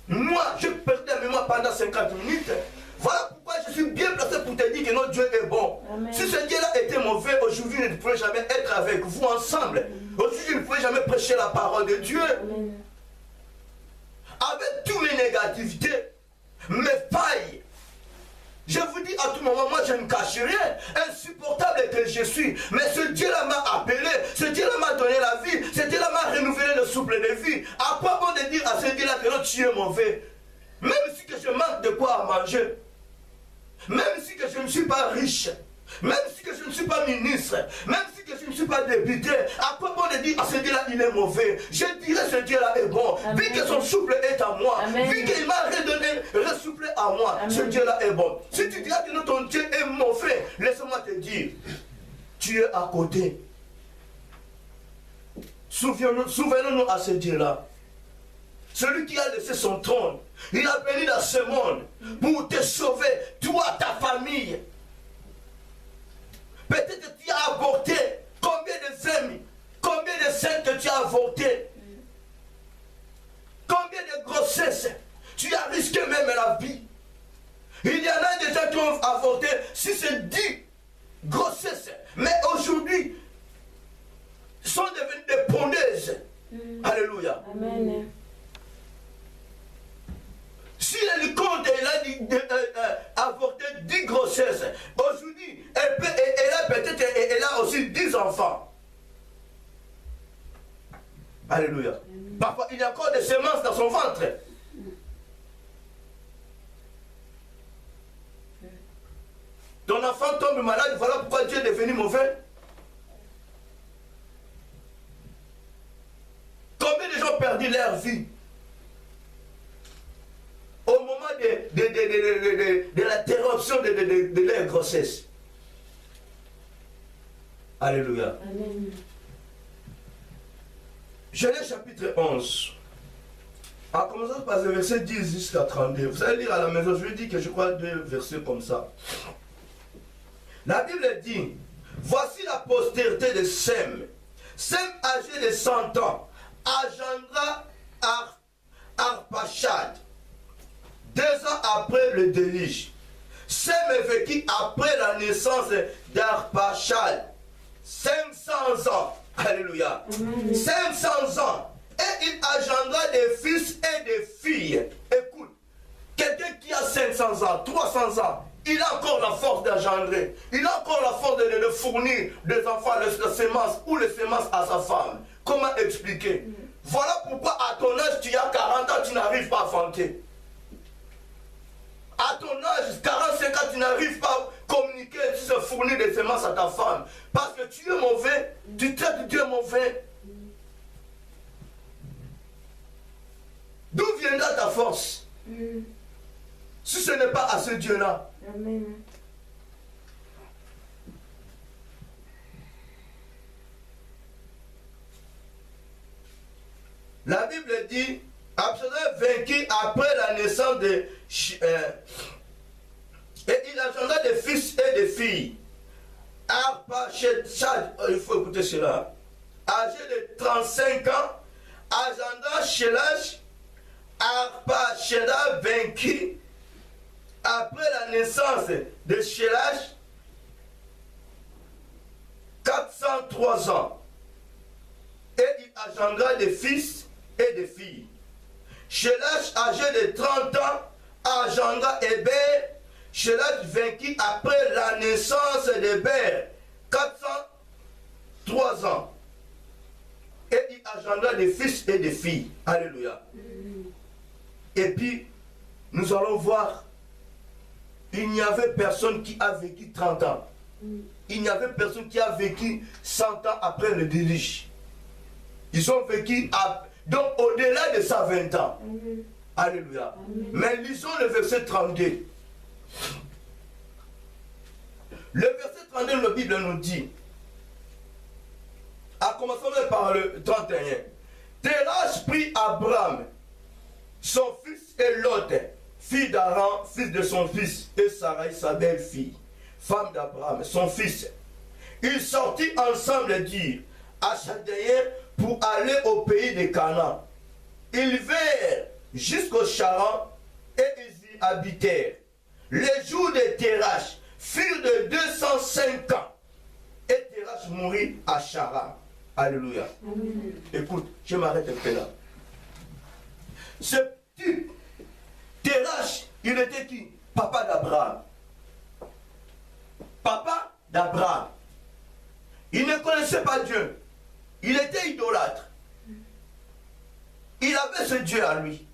Moi, j'ai perdu la mémoire pendant 50 minutes. Voilà pourquoi je suis bien placé pour te dire que notre Dieu est bon. Amen. Si ce Dieu-là était mauvais, aujourd'hui, je ne pourrais jamais être avec vous ensemble. Aujourd'hui, je ne pourrais jamais prêcher la parole de Dieu. Amen. Avec toutes mes négativités, mes failles, je vous dis à tout moment, moi je ne cache rien, insupportable que je suis, mais ce Dieu-là m'a appelé, ce Dieu-là m'a donné la vie, ce Dieu-là m'a renouvelé le souffle de vie. À quoi bon de dire à ce Dieu-là que notre Dieu est mauvais? Même si que je manque de quoi à manger, même si que je ne suis pas riche, même si que je ne suis pas ministre, même si que je ne suis pas député, à quoi bon de dire à ce Dieu-là il est mauvais? Je dirais ce Dieu-là est bon. Amen. Vu que son souffle est à moi, amen, vu qu'il m'a redonné, ressoufflé à moi, amen, ce Dieu-là est bon. Si tu diras que ton Dieu est mauvais, laisse-moi te dire, tu es à côté. Souvenons-nous à ce Dieu-là. Celui qui a laissé son trône, il a venu dans ce monde pour te sauver, toi, ta famille. Peut-être que tu as avorté. Combien de amis, combien de scènes que tu as avorté? Combien de grossesses? Tu as risqué même la vie. Il y en a des gens qui ont avorté, si c'est 10 grossesses, mais aujourd'hui, sont devenus des pondeuses. Alléluia. Amen. Si elle compte, elle a avorté 10 grossesses, aujourd'hui, elle a aussi 10 enfants. Alléluia. Parfois, il y a encore des semences dans son ventre. Ton enfant tombe malade, voilà pourquoi Dieu est devenu mauvais. Combien de gens ont perdu leur vie au moment de l'interruption de leur grossesse? Alléluia. Amen. Genèse chapitre 11. En commençant par le verset 10 jusqu'à 32. Vous allez lire à la maison, je vais dire que je crois 2 versets comme ça. La Bible dit, voici la postérité de Sem. Sem, âgé de 100 ans, engendra Arpachad. 2 ans après le déluge. Sem est vécu après la naissance d'Arpachad. 500 ans. Alléluia. 500 ans. Et il engendra des fils et des filles. Écoute, quelqu'un qui a 500 ans, 300 ans, il a encore la force d'engendrer. Il a encore la force de fournir des enfants, les semences ou les semences à sa femme. Comment expliquer? Voilà pourquoi à ton âge, tu as 40 ans, tu n'arrives pas à fanter. À ton âge, 45 ans, tu n'arrives pas à communiquer, tu se fournir des semences à ta femme. Parce que tu es mauvais, tu traites Dieu mauvais. D'où viendra ta force? Si ce n'est pas à ce Dieu-là. Amen. La Bible dit, Absalom vaincu après la naissance de... et il engendra des fils et des filles. Arpachad, il faut écouter cela. Âgé de 35 ans, engendra Shélach, Arpachad vaincu après la naissance de Shélach, 403 ans. Et il engendra des fils et des filles. Shélach, âgé de 30 ans, engendra Héber. Shélach vainquit après la naissance d'Héber, 403 ans. Et il engendra des fils et des filles. Alléluia. Et puis, nous allons voir, il n'y avait personne qui a vécu 30 ans. Il n'y avait personne qui a vécu 100 ans après le déluge. Ils ont vécu donc au-delà de ça 20 ans. Alléluia. Mais lisons le verset 32. Le verset 32 de la Bible nous dit, à commencer par le 31, Terach prit Abraham, son fils et Lot, fille d'Aran, fils de son fils, et Sarai, sa belle-fille, femme d'Abraham, son fils. Ils sortirent ensemble dire à Chaldéen pour aller au pays de Canaan. Ils vinrent jusqu'au Charan et ils y habitèrent. Les jours de Terach furent de 205 ans. Et Terach mourut à Charan. Alléluia. Écoute, je m'arrête un peu là. Ce type, Terach, il était qui? Papa d'Abraham. Papa d'Abraham. Il ne connaissait pas Dieu. Il était idolâtre. Il avait ce Dieu à lui.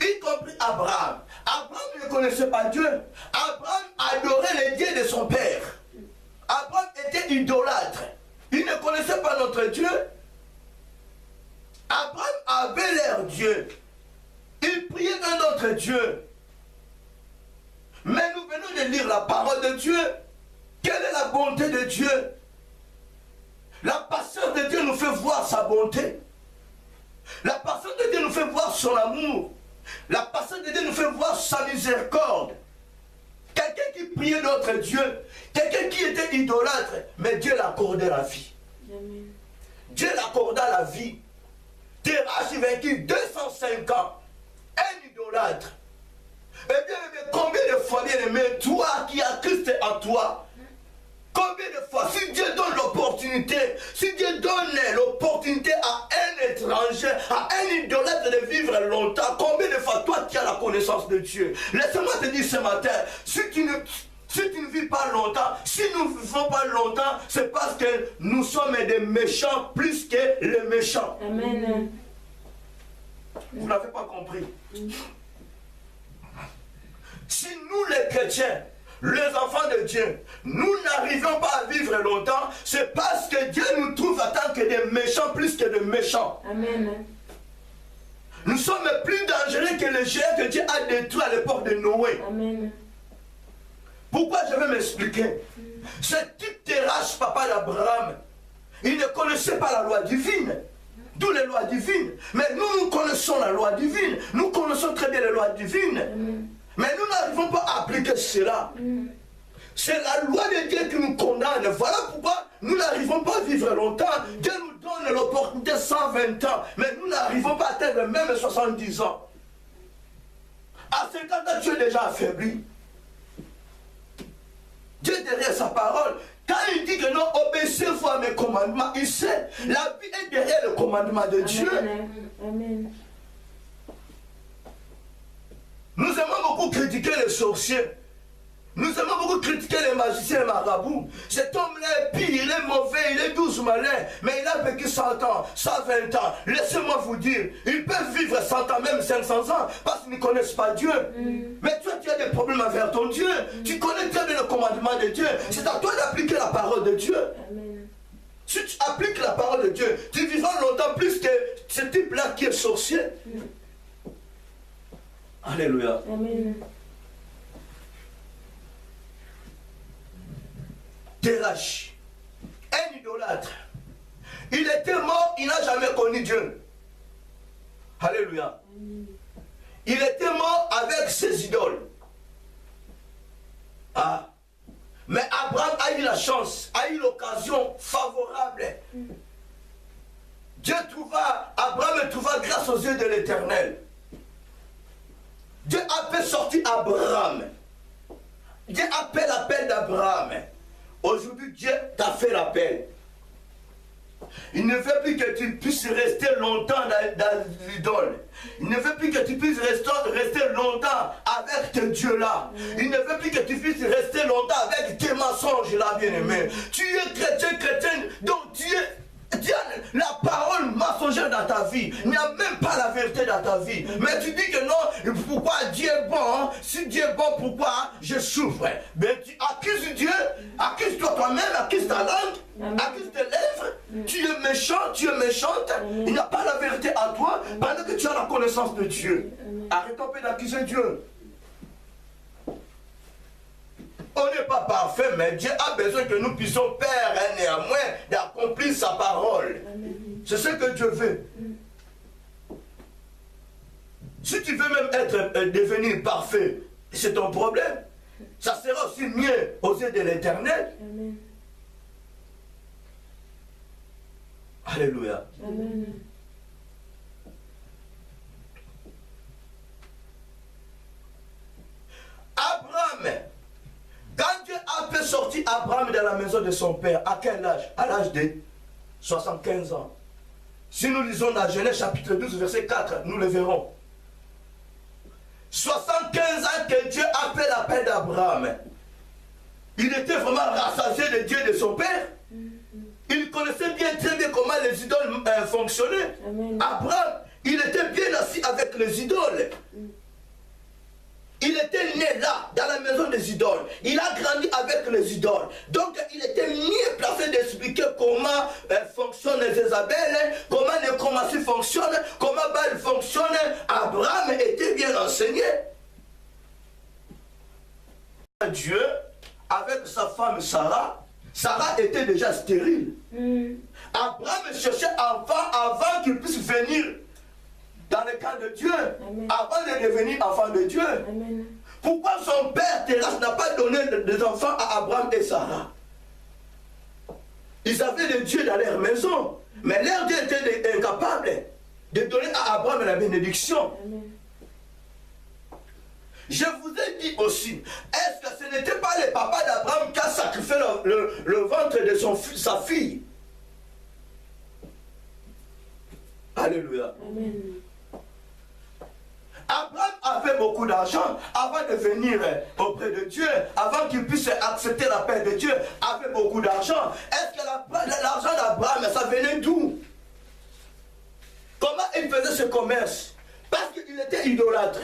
Y compris Abraham. Abraham ne connaissait pas Dieu. Abraham adorait les dieux de son père. Abraham était idolâtre. Il ne connaissait pas notre Dieu. Abraham avait leur Dieu. Il priait un autre Dieu. Mais nous venons de lire la parole de Dieu. Quelle est la bonté de Dieu? La patience de Dieu nous fait voir sa bonté. La patience de Dieu nous fait voir son amour. La patience de Dieu nous fait voir sa miséricorde. Quelqu'un qui priait d'autres dieux, quelqu'un qui était idolâtre, mais Dieu l'accordait la vie. Amen. Dieu l'accorda la vie. Terach vaincu 205 ans, un idolâtre. Eh bien, combien de fois, bien aimé, toi qui as Christ en toi, combien de fois, si Dieu donne l'opportunité, si Dieu donne l'opportunité à un étranger, à un idolâtre de vivre longtemps, combien de fois toi qui as la connaissance de Dieu? Laisse-moi te dire ce matin, si tu ne vis pas longtemps, si nous ne vivons pas longtemps, c'est parce que nous sommes des méchants plus que les méchants. Amen. Vous n'avez pas compris. Si nous les chrétiens, les enfants de Dieu, nous n'arrivons pas à vivre longtemps, c'est parce que Dieu nous trouve en tant que des méchants plus que des méchants. Amen. Nous sommes plus dangereux que les géants que Dieu a détruits à l'époque de Noé. Amen. Pourquoi je vais m'expliquer? Ce type Terach, papa d'Abraham, il ne connaissait pas la loi divine. D'où les lois divines. Mais nous connaissons la loi divine. Nous connaissons très bien les lois divines. Amen. Mais nous n'arrivons pas à appliquer cela. C'est la loi de Dieu qui nous condamne. Voilà pourquoi nous n'arrivons pas à vivre longtemps. Dieu nous donne l'opportunité de 120 ans. Mais nous n'arrivons pas à atteindre même 70 ans. À 50 ans, tu es déjà affaibli. Dieu derrière sa parole. Quand il dit que non, obéissez-vous à mes commandements, il sait, la vie est derrière le commandement de Dieu. Amen. Nous aimons beaucoup critiquer les sorciers. Nous aimons beaucoup critiquer les magiciens et les marabouts. Cet homme-là est pire, il est mauvais, il est douce malin, mais il a vécu 100 ans, 120 ans. Laissez-moi vous dire, ils peuvent vivre 100 ans, même 500 ans, parce qu'ils ne connaissent pas Dieu. Mais toi, tu as des problèmes avec ton Dieu. Tu connais très bien le commandement de Dieu. C'est à toi d'appliquer la parole de Dieu. Amen. Si tu appliques la parole de Dieu, tu vivras longtemps plus que ce type-là qui est sorcier. Alléluia. Amen. Terach, un idolâtre. Il était mort, il n'a jamais connu Dieu. Alléluia. Il était mort avec ses idoles. Ah. Mais Abraham a eu la chance, a eu l'occasion favorable. Abraham trouva grâce aux yeux de l'Éternel. Dieu a fait sortir Abraham Dieu a fait l'appel d'Abraham. Aujourd'hui, Dieu t'a fait l'appel. Il ne veut plus que tu puisses rester longtemps dans l'idole. Il ne veut plus que tu puisses rester longtemps avec tes dieux-là. Il ne veut plus que tu puisses rester longtemps avec tes mensonges-là, bien-aimé. Tu es chrétien, donc tu es la parole mensongère dans ta vie. Il n'y a même pas la vérité dans ta vie. Mais tu dis que non, pourquoi Dieu est bon? Si Dieu est bon, pourquoi je souffre? Mais tu accuses Dieu, accuse-toi toi-même, accuse ta langue, accuse tes lèvres. Tu es méchant, tu es méchante. Il n'y a pas la vérité à toi pendant que tu as la connaissance de Dieu. Arrête un peu d'accuser Dieu. On n'est pas parfait, mais Dieu a besoin que nous puissions faire néanmoins d'accomplir sa parole. C'est ce que Dieu veut. Si tu veux même devenir parfait, c'est ton problème. Ça sera aussi mieux aux yeux de l'Éternel. Alléluia. Amen. Abraham, quand Dieu a fait sortir Abraham de la maison de son père, à quel âge? À l'âge de 75 ans. Si nous lisons dans Genèse chapitre 12, verset 4, nous le verrons. 75 ans que Dieu a fait l'appel d'Abraham. Il était vraiment rassasié de Dieu de son père. Il connaissait très bien comment les idoles fonctionnaient. Abraham, il était bien assis avec les idoles. Il était né là, dans la maison des idoles. Il a grandi avec les idoles. Donc, il était mieux placé d'expliquer comment fonctionnent les Jézabel, comment les Nécromancies fonctionnent, comment Baal fonctionne. Abraham était bien enseigné. Dieu, avec sa femme Sarah, Sarah était déjà stérile. Abraham cherchait enfant avant qu'il puisse venir dans le camp de Dieu, avant de devenir enfant de Dieu. Amen. Pourquoi son père terrestre n'a pas donné des enfants à Abraham et Sarah? Ils avaient des dieux dans leur maison, mais leur Dieu était incapable de donner à Abraham la bénédiction. Amen. Je vous ai dit aussi, est-ce que ce n'était pas le papa d'Abraham qui a sacrifié le ventre de sa fille? Alléluia. Amen. Abraham avait beaucoup d'argent avant de venir auprès de Dieu, avant qu'il puisse accepter la paix de Dieu, avait beaucoup d'argent. Est-ce que l'argent d'Abraham, ça venait d'où? Comment il faisait ce commerce? Parce qu'il était idolâtre.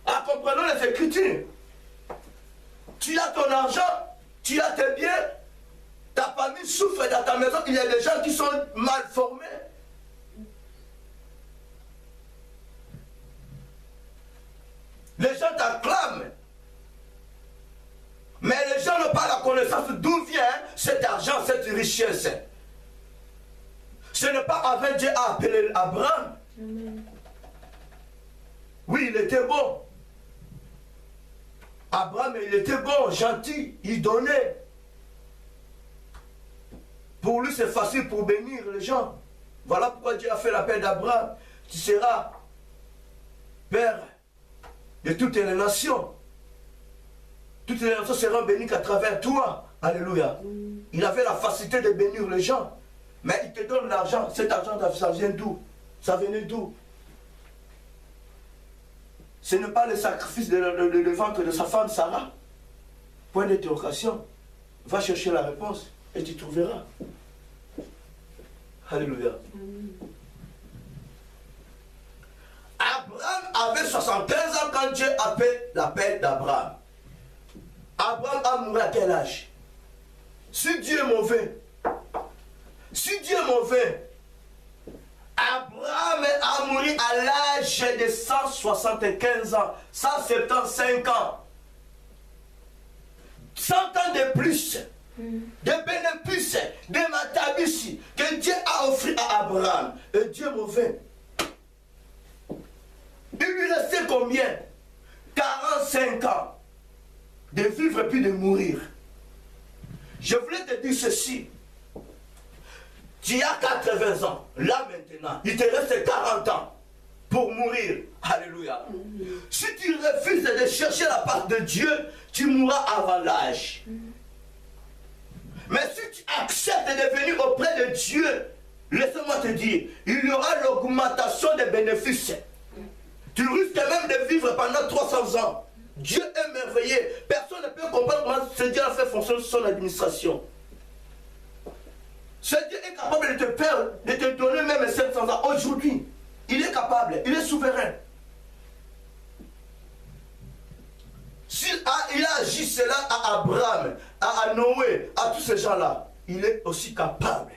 En comprenant les Écritures, tu as ton argent, tu as tes biens, ta famille souffre dans ta maison, il y a des gens qui sont mal formés. Les gens t'acclament. Mais les gens n'ont pas la connaissance d'où vient cet argent, cette richesse. Ce n'est pas avant Dieu a appelé Abraham. Amen. Oui, il était bon. Abraham, il était bon, gentil, il donnait. Pour lui, c'est facile pour bénir les gens. Voilà pourquoi Dieu a fait l'appel d'Abraham. Tu seras père de toutes les nations. Toutes les nations seront bénies qu'à travers toi. Alléluia. Il avait la facilité de bénir les gens. Mais il te donne l'argent. Cet argent, ça vient d'où? Ça venait d'où? Ce n'est pas le sacrifice de ventre de sa femme Sarah. Point d'interrogation. Va chercher la réponse et tu trouveras. Alléluia. Abraham avait 75 ans quand Dieu a fait l'appel d'Abraham. Abraham a mouru à quel âge? Si Dieu est mauvais, Abraham a mouru à l'âge de 175 ans, 175 ans. 100 ans de plus, de bénéfices, de matabis que Dieu a offert à Abraham. Et Dieu est mauvais. Il lui restait combien? 45 ans de vivre puis de mourir. Je voulais te dire ceci. Tu as 80 ans. Là maintenant, il te reste 40 ans. pour mourir. Alléluia. Si tu refuses de chercher la part de Dieu, tu mourras avant l'âge. Mais si tu acceptes de venir auprès de Dieu, laisse-moi te dire, il y aura l'augmentation des bénéfices. Tu risques même de vivre pendant 300 ans. Dieu est merveilleux. Personne ne peut comprendre comment ce Dieu a fait fonctionner son administration. Ce Dieu est capable de te faire, de te donner même 700 ans. Aujourd'hui, il est capable, il est souverain. S'il a agi cela à Abraham, à Noé, à tous ces gens-là, il est aussi capable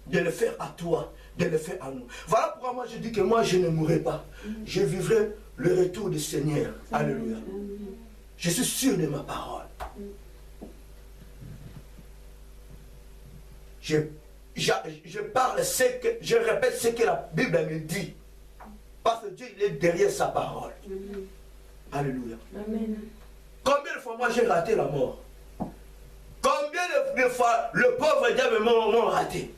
de le faire à toi, de le faire à nous. Voilà pourquoi moi je dis que moi je ne mourrai pas. Je vivrai le retour du Seigneur. Alléluia. Je suis sûr de ma parole. Je parle je répète ce que la Bible me dit. Parce que Dieu il est derrière sa parole. Alléluia. Amen. Combien de fois moi j'ai raté la mort? Combien de fois le pauvre diable m'a raté?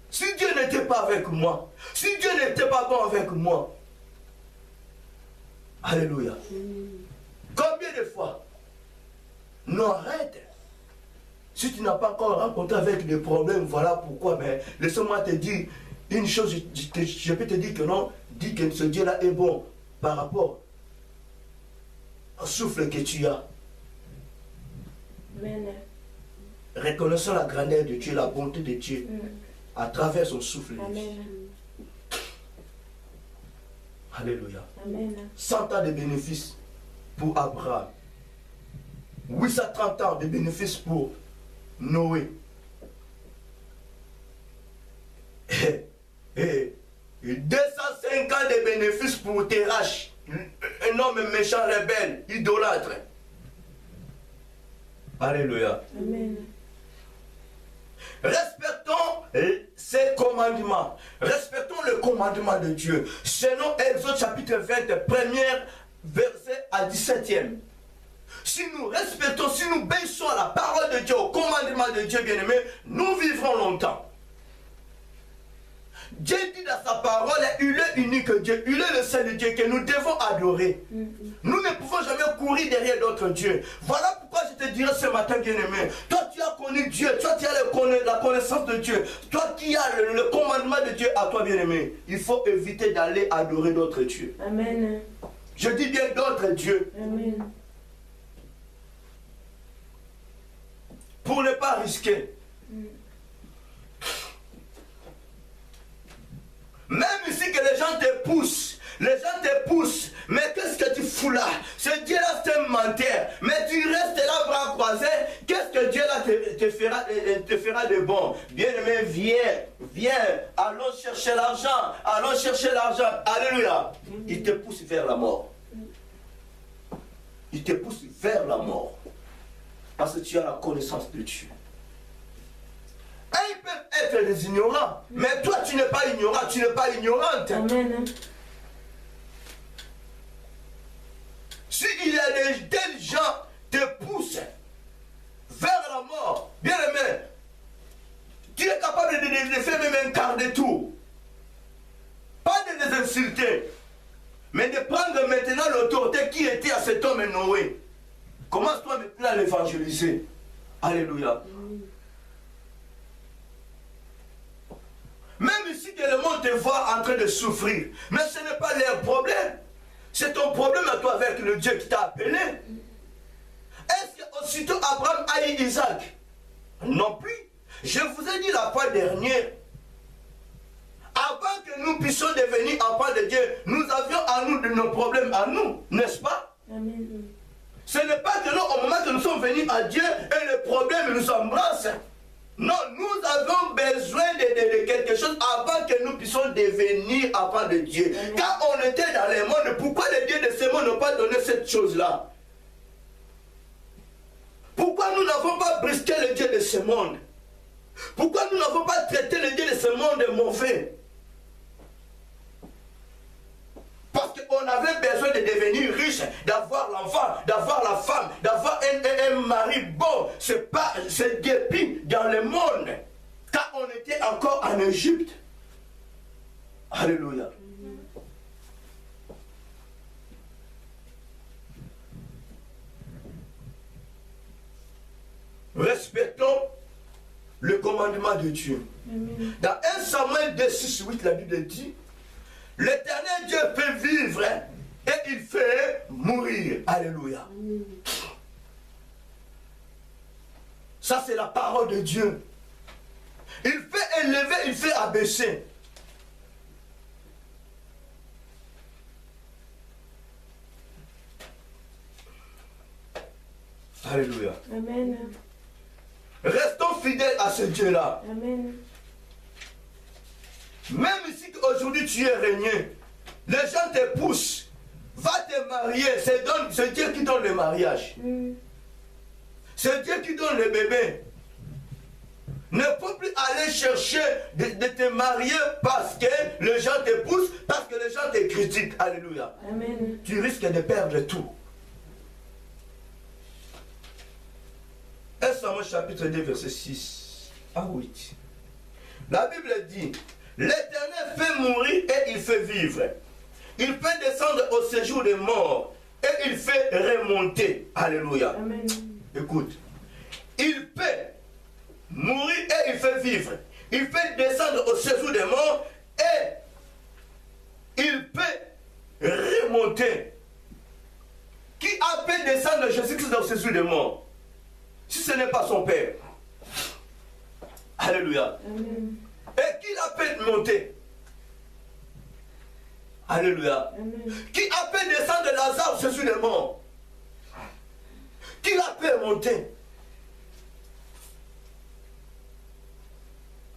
Si Dieu n'était pas avec moi, si Dieu n'était pas bon avec moi, alléluia. Combien de fois? Non, arrête. Si tu n'as pas encore rencontré avec des problèmes, voilà pourquoi. Mais laisse-moi te dire une chose, je peux te dire que non, dis que ce Dieu-là est bon par rapport au souffle que tu as. Amen. Reconnaissons la grandeur de Dieu, la bonté de Dieu à travers son souffle. Amen. Alléluia. Amen. 100 ans de bénéfices pour Abraham. 830 ans de bénéfices pour Noé. Et 205 ans de bénéfices pour Terach, un homme méchant, rebelle, idolâtre. Alléluia. Amen. Respectons ses commandements. Respectons le commandement de Dieu. Selon Exode chapitre 20, premier verset à 17e. Si nous respectons, si nous obéissons à la parole de Dieu, au commandement de Dieu, bien-aimé, nous vivrons longtemps. Dieu dit dans sa parole, il est unique Dieu, il est le seul Dieu que nous devons adorer. Nous ne pouvons jamais courir derrière d'autres dieux. Voilà pourquoi je te dirais ce matin, bien-aimé, toi tu as connu Dieu, toi tu as la connaissance de Dieu, toi qui as le commandement de Dieu à toi, bien-aimé, il faut éviter d'aller adorer d'autres dieux. Amen. Je dis bien d'autres dieux. Amen. Pour ne pas risquer. Même ici que les gens te poussent, mais qu'est-ce que tu fous là? Ce Dieu-là c'est un menteur, mais tu restes là bras croisés, qu'est-ce que Dieu-là te fera de bon? Bien-aimé, viens, allons chercher l'argent, alléluia. Il te pousse vers la mort. Il te pousse vers la mort, parce que tu as la connaissance de Dieu. Et ils peuvent être des ignorants, mais toi tu n'es pas ignorant, tu n'es pas ignorante. Amen. S'il y a des gens qui te poussent vers la mort, bien aimé, tu es capable de faire même un quart de tour. Pas de les insulter, mais de prendre maintenant l'autorité qui était à cet homme Noé. Commence-toi maintenant à l'évangéliser. Alléluia. Même si le monde te voit en train de souffrir, mais ce n'est pas leur problème. C'est ton problème à toi avec le Dieu qui t'a appelé. Est-ce qu'aussitôt Abraham a eu Isaac? Non plus. Je vous ai dit la fois dernière, avant que nous puissions devenir enfants de Dieu, nous avions à nous de nos problèmes à nous, n'est-ce pas? Amen. Ce n'est pas que nous, au moment que nous sommes venus à Dieu, et le problème nous embrasse. Non, nous avons besoin de quelque chose avant que nous puissions devenir enfants de Dieu. Amen. Quand on était dans le monde, pourquoi les dieux de ce monde n'ont pas donné cette chose-là? Pourquoi nous n'avons pas brisé le Dieu de ce monde? Pourquoi nous n'avons pas traité le Dieu de ce monde mauvais? Parce qu'on avait besoin de devenir riche, d'avoir l'enfant, d'avoir la femme, d'avoir un mari bon. C'est dépit dans le monde. Quand on était encore en Égypte. Alléluia. Respectons le commandement de Dieu. Amen. Dans 1 Samuel 2, 6, 8, la Bible dit, l'Éternel Dieu fait vivre et il fait mourir. Alléluia. Amen. Ça, c'est la parole de Dieu. Il fait élever, il fait abaisser. Alléluia. Amen. Restons fidèles à ce Dieu-là. Amen. Même si aujourd'hui tu es régné, les gens te poussent. Va te marier. C'est Dieu qui donne le mariage. C'est Dieu qui donne le bébé. Ne faut plus aller chercher de te marier parce que les gens te poussent, parce que les gens te critiquent. Alléluia. Amen. Tu risques de perdre tout. 1 Samuel chapitre 2 verset 6 à 8. La Bible dit, l'Éternel fait mourir et il fait vivre. Il fait descendre au séjour des morts et il fait remonter. Alléluia. Amen. Écoute. Il fait mourir et il fait vivre. Il fait descendre au séjour des morts et il peut remonter. Qui a fait descendre Jésus-Christ au séjour des morts? Si ce n'est pas son Père. Alléluia. Amen. Et qui l'a fait monter? Alléluia. Amen. Qui a fait descendre Lazare au séjour des morts? Qui l'a fait monter?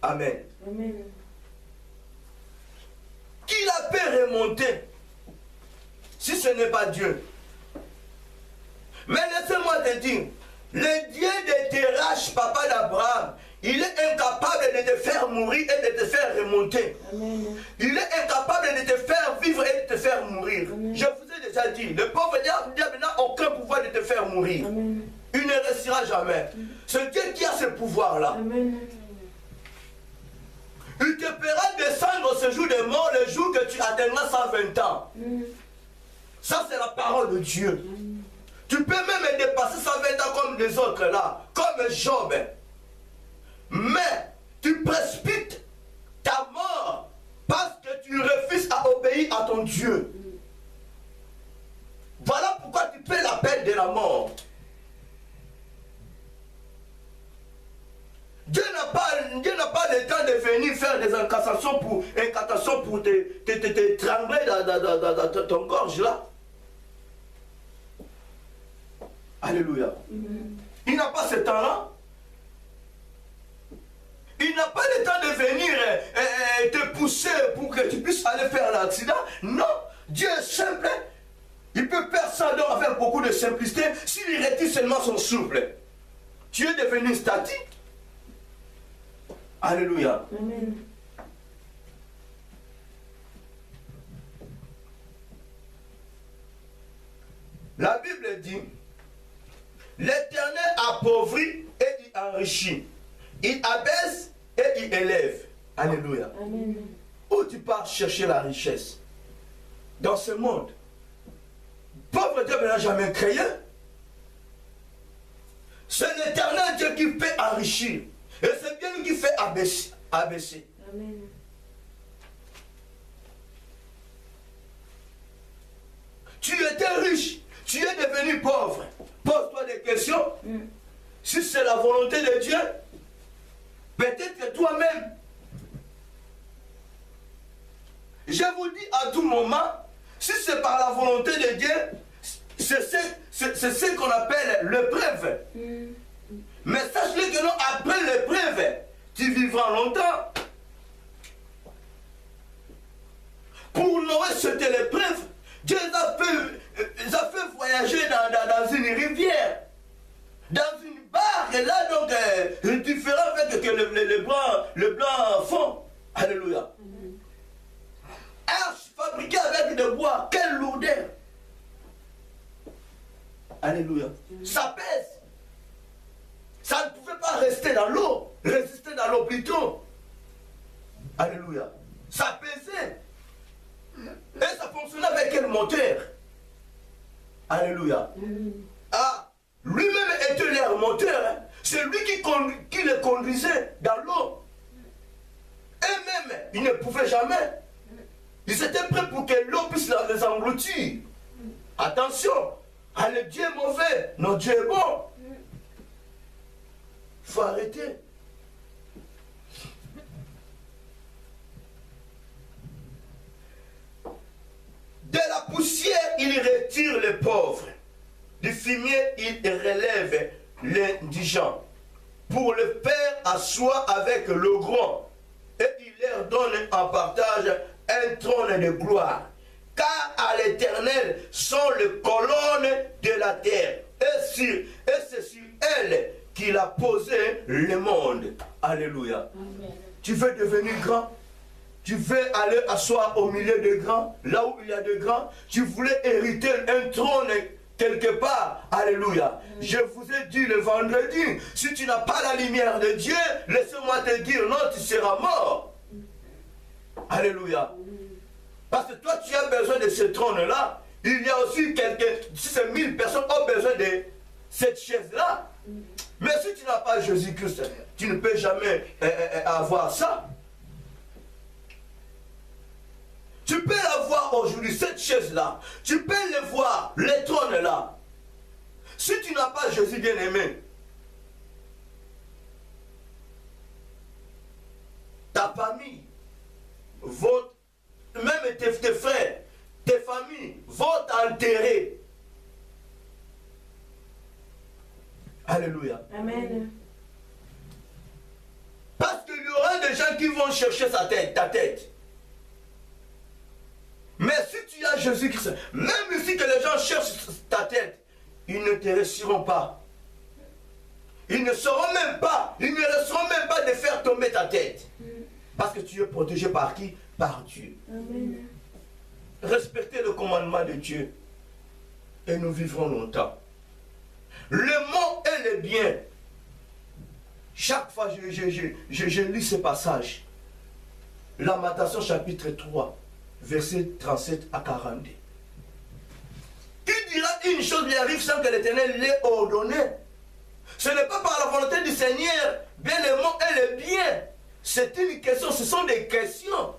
Amen. Amen. Qui l'a fait remonter? Si ce n'est pas Dieu. Mais laissez-moi te dire, le Dieu de Terach, papa d'Abraham, il est incapable de te faire mourir et de te faire remonter. Amen. Il est incapable de te faire vivre et de te faire mourir. Amen. Je vous ai déjà dit, le pauvre diable n'a aucun pouvoir de te faire mourir. Amen. Il ne restera jamais. C'est Dieu qui a ce pouvoir-là. Il te fera descendre ce jour de mort le jour que tu atteindras 120 ans. Ça, c'est la parole de Dieu. Tu peux même dépasser 120 ans comme les autres là, comme Job. Mais tu précipites ta mort parce que tu refuses à obéir à ton Dieu. Voilà pourquoi tu paies la peine de la mort. Dieu n'a pas le temps de venir faire des incantations pour te trembler dans ton gorge là. Alléluia. Il n'a pas ce temps-là. Il n'a pas le temps de venir te pousser pour que tu puisses aller faire l'accident. Non, Dieu est simple. Il peut faire ça donc avec beaucoup de simplicité s'il retire seulement son souffle. Tu es devenu statique. Alléluia. Amen. La Bible dit, l'Éternel appauvrit et il enrichit. Il abaisse et il élève. Alléluia. Amen. Où tu pars chercher la richesse? Dans ce monde. Pauvre Dieu ne l'a jamais créé. C'est l'Éternel Dieu qui fait enrichir. Et c'est bien lui qui fait abaisser. Amen. Tu étais riche, tu es devenu pauvre. Pose-toi des questions. Si c'est la volonté de Dieu, peut-être que toi-même. Je vous dis à tout moment, si c'est par la volonté de Dieu, c'est ce qu'on appelle l'épreuve. Mais sache-le que non, après l'épreuve, tu vivras longtemps. Pour Noé, c'était l'épreuve. Dieu les a fait voyager dans une rivière, dans une barque. Et là, donc, différent fait que le blanc fond. Alléluia. Arche fabriquée avec de bois, quelle lourdeur. Alléluia. Ça pèse. Ça ne pouvait pas rester dans l'eau, résister dans l'eau plutôt. Alléluia. Ça pesait. fonctionnait avec quel moteur? Alléluia. Ah, lui-même était leur moteur. Hein. C'est lui qui les conduisait dans l'eau. Et même, il ne pouvait jamais. Ils étaient prêts pour que l'eau puisse les engloutir. Attention, le Dieu est mauvais, notre Dieu est bon. Il faut arrêter. De la poussière, il retire les pauvres. Du fumier, il relève l'indigent. Pour le faire asseoir avec le grand. Et il leur donne en partage un trône de gloire. Car à l'Éternel sont les colonnes de la terre. Et c'est sur elle qu'il a posé le monde. Alléluia. Amen. Tu veux devenir grand? Tu veux aller asseoir au milieu des grands, là où il y a des grands? Tu voulais hériter un trône quelque part? Alléluia. Je vous ai dit le vendredi, si tu n'as pas la lumière de Dieu, laisse-moi te dire, non, tu seras mort. Alléluia. Parce que toi, tu as besoin de ce trône-là. Il y a aussi quelqu'un, si c'est 1000 personnes ont besoin de cette chaise-là. Mais si tu n'as pas Jésus-Christ, tu ne peux jamais avoir ça. Tu peux la voir aujourd'hui, cette chaise-là. Tu peux le voir, les trônes-là. Si tu n'as pas Jésus bien-aimé, ta famille, même tes frères, tes familles vont t'enterrer. Alléluia. Amen. Parce qu'il y aura des gens qui vont chercher ta tête. Mais si tu as Jésus-Christ, même si que les gens cherchent ta tête, ils ne te réussiront pas. Ils ne resteront même pas de faire tomber ta tête. Parce que tu es protégé par qui? Par Dieu. Amen. Respectez le commandement de Dieu et nous vivrons longtemps. Le mot et le bien. Chaque fois je lis ce passage. Lamentation chapitre 3, versets 37 à 42. Qui dira une chose lui arrive sans que l'Éternel l'ait ordonné? Ce n'est pas par la volonté du Seigneur, bien le mot et le bien. C'est une question, ce sont des questions.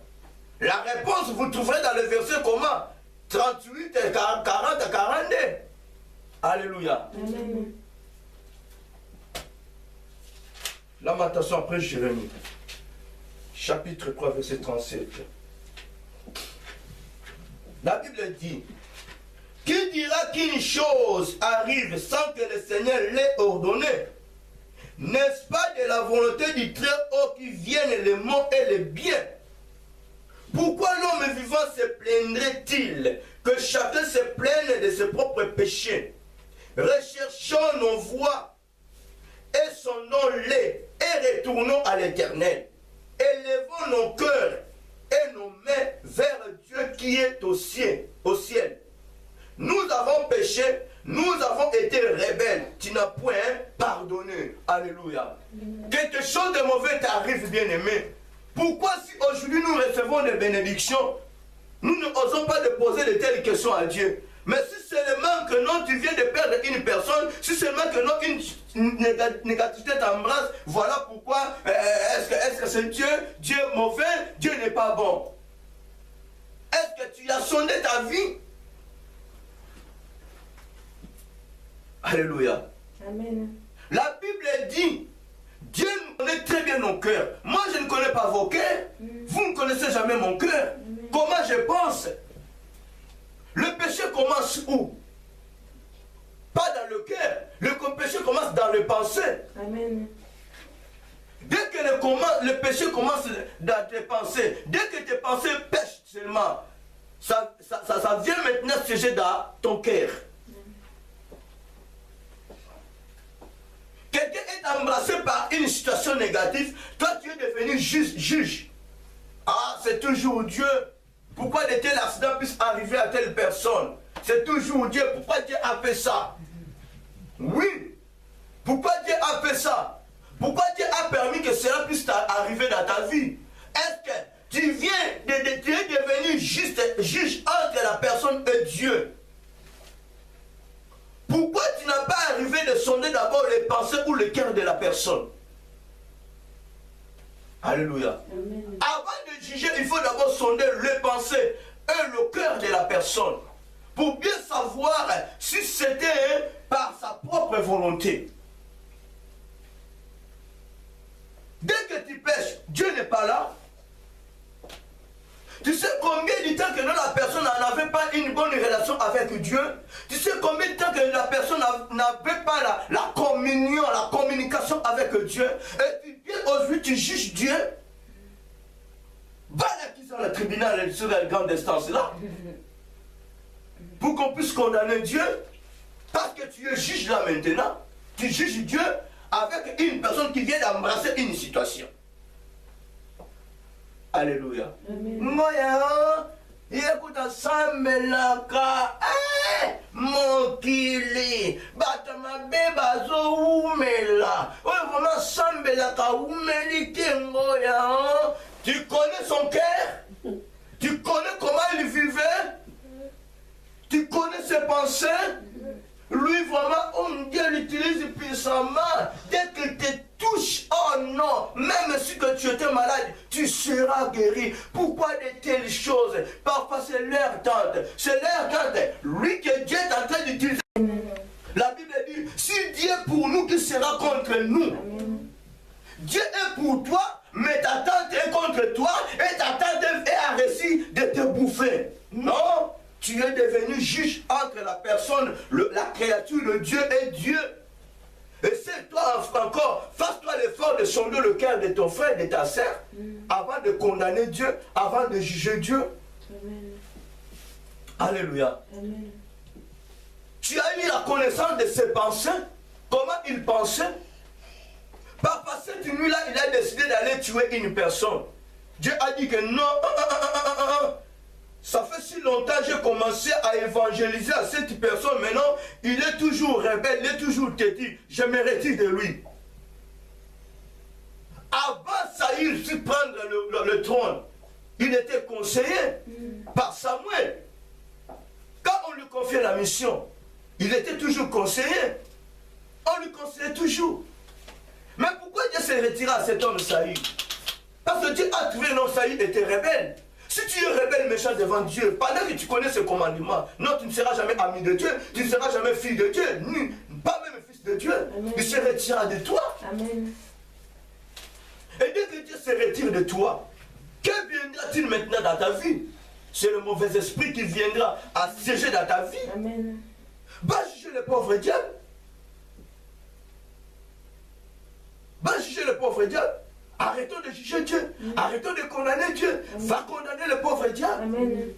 La réponse, vous trouverez dans le verset comment? 38, 40 à 42. Alléluia. Amen. Lamentation après Jérémie. Chapitre 3, verset 37. La Bible dit, qui dira qu'une chose arrive sans que le Seigneur l'ait ordonné? N'est-ce pas de la volonté du Très-Haut qui viennent le mot et le bien? Pourquoi l'homme vivant se plaindrait-il que chacun se plaigne de ses propres péchés? Recherchons nos voies et sondons-les et retournons à l'Éternel. Élevons nos cœurs et nos mains vers Dieu qui est au ciel. Nous avons péché, nous avons été rebelles. Tu n'as point pardonné. Alléluia. Quelque chose de mauvais t'arrive, bien-aimé. Pourquoi si aujourd'hui nous recevons des bénédictions, nous n'osons pas de poser de telles questions à Dieu? Mais si seulement que non, tu viens de perdre une personne, si seulement que non, une négativité t'embrasse, voilà pourquoi est-ce que c'est Dieu est mauvais, Dieu n'est pas bon. Est-ce que tu as sondé ta vie? Alléluia. Amen. La Bible dit, Dieu nous connaît très bien nos cœurs. Moi, je ne connais pas vos cœurs. Vous ne connaissez jamais mon cœur. Comment je pense? Le péché commence où? Pas dans le cœur. Le péché commence dans les pensées. Amen. Dès que le péché commence dans tes pensées, dès que tes pensées pêchent seulement, ça vient maintenant siéger dans ton cœur. Quelqu'un est embrassé par une situation négative, toi tu es devenu juge. Ah, c'est toujours Dieu. Pourquoi de tels accidents puissent arriver à telle personne? C'est toujours Dieu. Pourquoi Dieu a fait ça? Oui. Pourquoi Dieu a fait ça? Pourquoi Dieu a permis que cela puisse arriver dans ta vie? Est-ce que tu viens devenu juge entre la personne et Dieu. Pourquoi tu n'as pas arrivé de sonder d'abord les pensées ou le cœur de la personne? Alléluia. Amen. Avant de juger, il faut d'abord sonder les pensées et le cœur de la personne pour bien savoir si c'était par sa propre volonté. Dès que tu pêches, Dieu n'est pas là. Tu sais combien de temps que la personne n'avait pas une bonne relation avec Dieu? Tu sais combien de temps que la personne n'avait pas la communion, la communication avec Dieu? Et puis bien aujourd'hui tu juges Dieu? Va là qui sont le tribunal sur la grande instance là. Pour qu'on puisse condamner Dieu. Parce que tu es juge là maintenant. Tu juges Dieu avec une personne qui vient d'embrasser une situation. Alléluia. Moya, écoute Samelaka, Mokili, Batamabe Bazo Oumela, vraiment Sambelaka Oumeli Kengoya. Tu connais son cœur? Tu connais comment il vivait? Tu connais ses pensées? Lui vraiment, on Dieu l'utilise puissamment. Dès qu'il te touche, oh non, même si que tu étais malade, tu seras guéri. Pourquoi de telles choses? Parfois c'est leur tante. C'est leur tante. Lui que Dieu est en train d'utiliser. La Bible dit, si Dieu est pour nous, qui sera contre nous? Dieu est pour toi, mais ta tante est contre toi, et ta tante est réussi de te bouffer. Non. Tu es devenu juge entre la personne, la créature, le Dieu et Dieu. Et c'est toi encore, fasse-toi l'effort de sonder le cœur de ton frère et de ta sœur, avant de condamner Dieu, avant de juger Dieu. Amen. Alléluia. Amen. Tu as eu la connaissance de ses pensées, comment il pensait. Parfois cette nuit-là, il a décidé d'aller tuer une personne. Dieu a dit que non, ça fait si longtemps que j'ai commencé à évangéliser à cette personne. Maintenant, il est toujours rebelle, il est toujours têtu. Je me retire de lui. Avant Saül de prendre le trône, il était conseillé par Samuel. Quand on lui confiait la mission, il était toujours conseillé. On lui conseillait toujours. Mais pourquoi Dieu s'est retiré à cet homme Saül? Parce que Dieu a trouvé que Saül était rebelle. Si tu es rebelle méchant devant Dieu, pendant que tu connais ce commandement, non, tu ne seras jamais ami de Dieu, tu ne seras jamais fille de Dieu, ni pas même fils de Dieu. Amen. Il se retire de toi. Amen. Et dès que Dieu se retire de toi, que viendra-t-il maintenant dans ta vie? C'est le mauvais esprit qui viendra assiéger dans ta vie. Amen. Va juger le pauvre diable. Va juger le pauvre diable. Arrêtons de juger Dieu. Arrêtons de condamner Dieu. Va condamner le pauvre diable. Amen.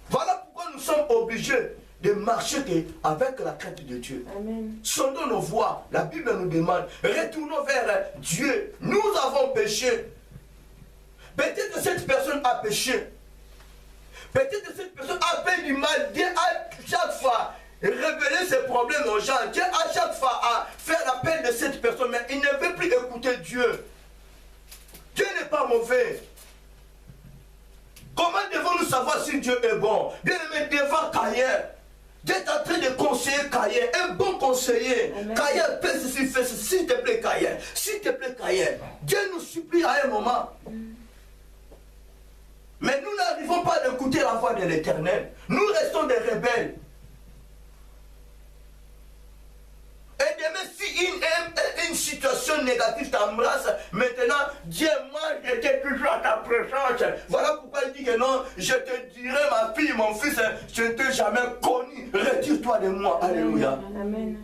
Voilà pourquoi nous sommes obligés de marcher avec la crainte de Dieu. Amen. Sondons nos voies. La Bible nous demande. Retournons vers Dieu. Nous avons péché. Peut-être que cette personne a péché. Peut-être que cette personne a fait du mal. Dieu a chaque fois révéler ses problèmes aux gens. Dieu à chaque fois à faire l'appel de cette personne, mais il ne veut plus écouter Dieu. Dieu n'est pas mauvais. Comment devons-nous savoir si Dieu est bon? Bien aimé, devant Caïn, Dieu est en train de conseiller Caïn, un bon conseiller. Caïn, fais ceci, fais ceci, s'il te plaît Caïn, s'il te plaît Caïn. Dieu nous supplie à un moment. Mais nous n'arrivons pas à écouter la voix de l'Éternel. Nous restons des rebelles. Et demain, si une situation négative t'embrasse, maintenant, Dieu, moi, j'étais toujours à ta présence. Voilà pourquoi il dit que non, je te dirai, ma fille, mon fils, je ne t'ai jamais connu. Retire-toi de moi. Amen. Alléluia. Amen.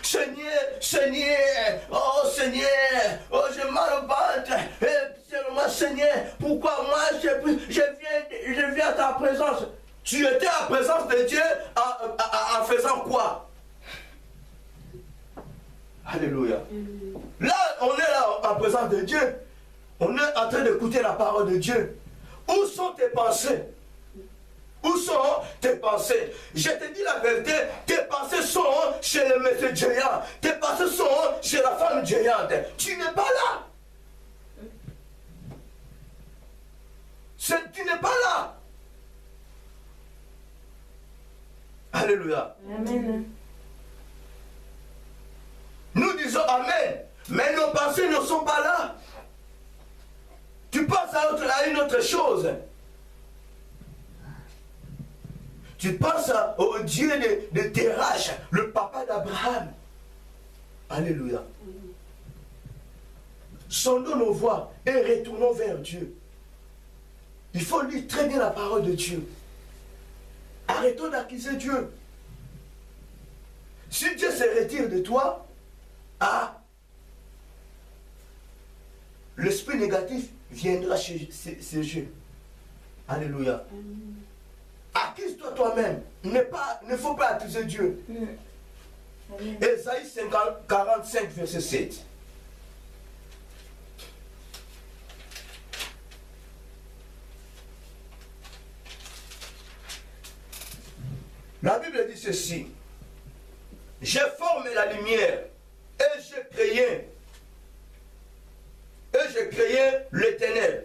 Seigneur, Seigneur, oh Seigneur, oh j'ai mal au ventre. Seulement, Seigneur, pourquoi moi, je viens à ta présence? Tu étais à la présence de Dieu en faisant quoi? Alléluia. Là, on est là en présence de Dieu. On est en train d'écouter la parole de Dieu. Où sont tes pensées? Où sont tes pensées? Je te dis la vérité, tes pensées sont chez le monsieur géant. Tes pensées sont chez la femme géante. Tu n'es pas là. Alléluia. Amen. Nous disons Amen, mais nos pensées ne sont pas là. Tu penses à une autre chose. Tu penses au Dieu de Terach, le papa d'Abraham. Alléluia. Sondons nos voies et retournons vers Dieu. Il faut lire très bien la parole de Dieu. Arrêtons d'accuser Dieu. Si Dieu se retire de toi, l'esprit négatif viendra chez Dieu. Alléluia. Accuse-toi toi-même. Ne faut pas accuser Dieu. Ésaïe 45, verset 7. La Bible dit ceci. J'ai formé la lumière et j'ai créé les ténèbres.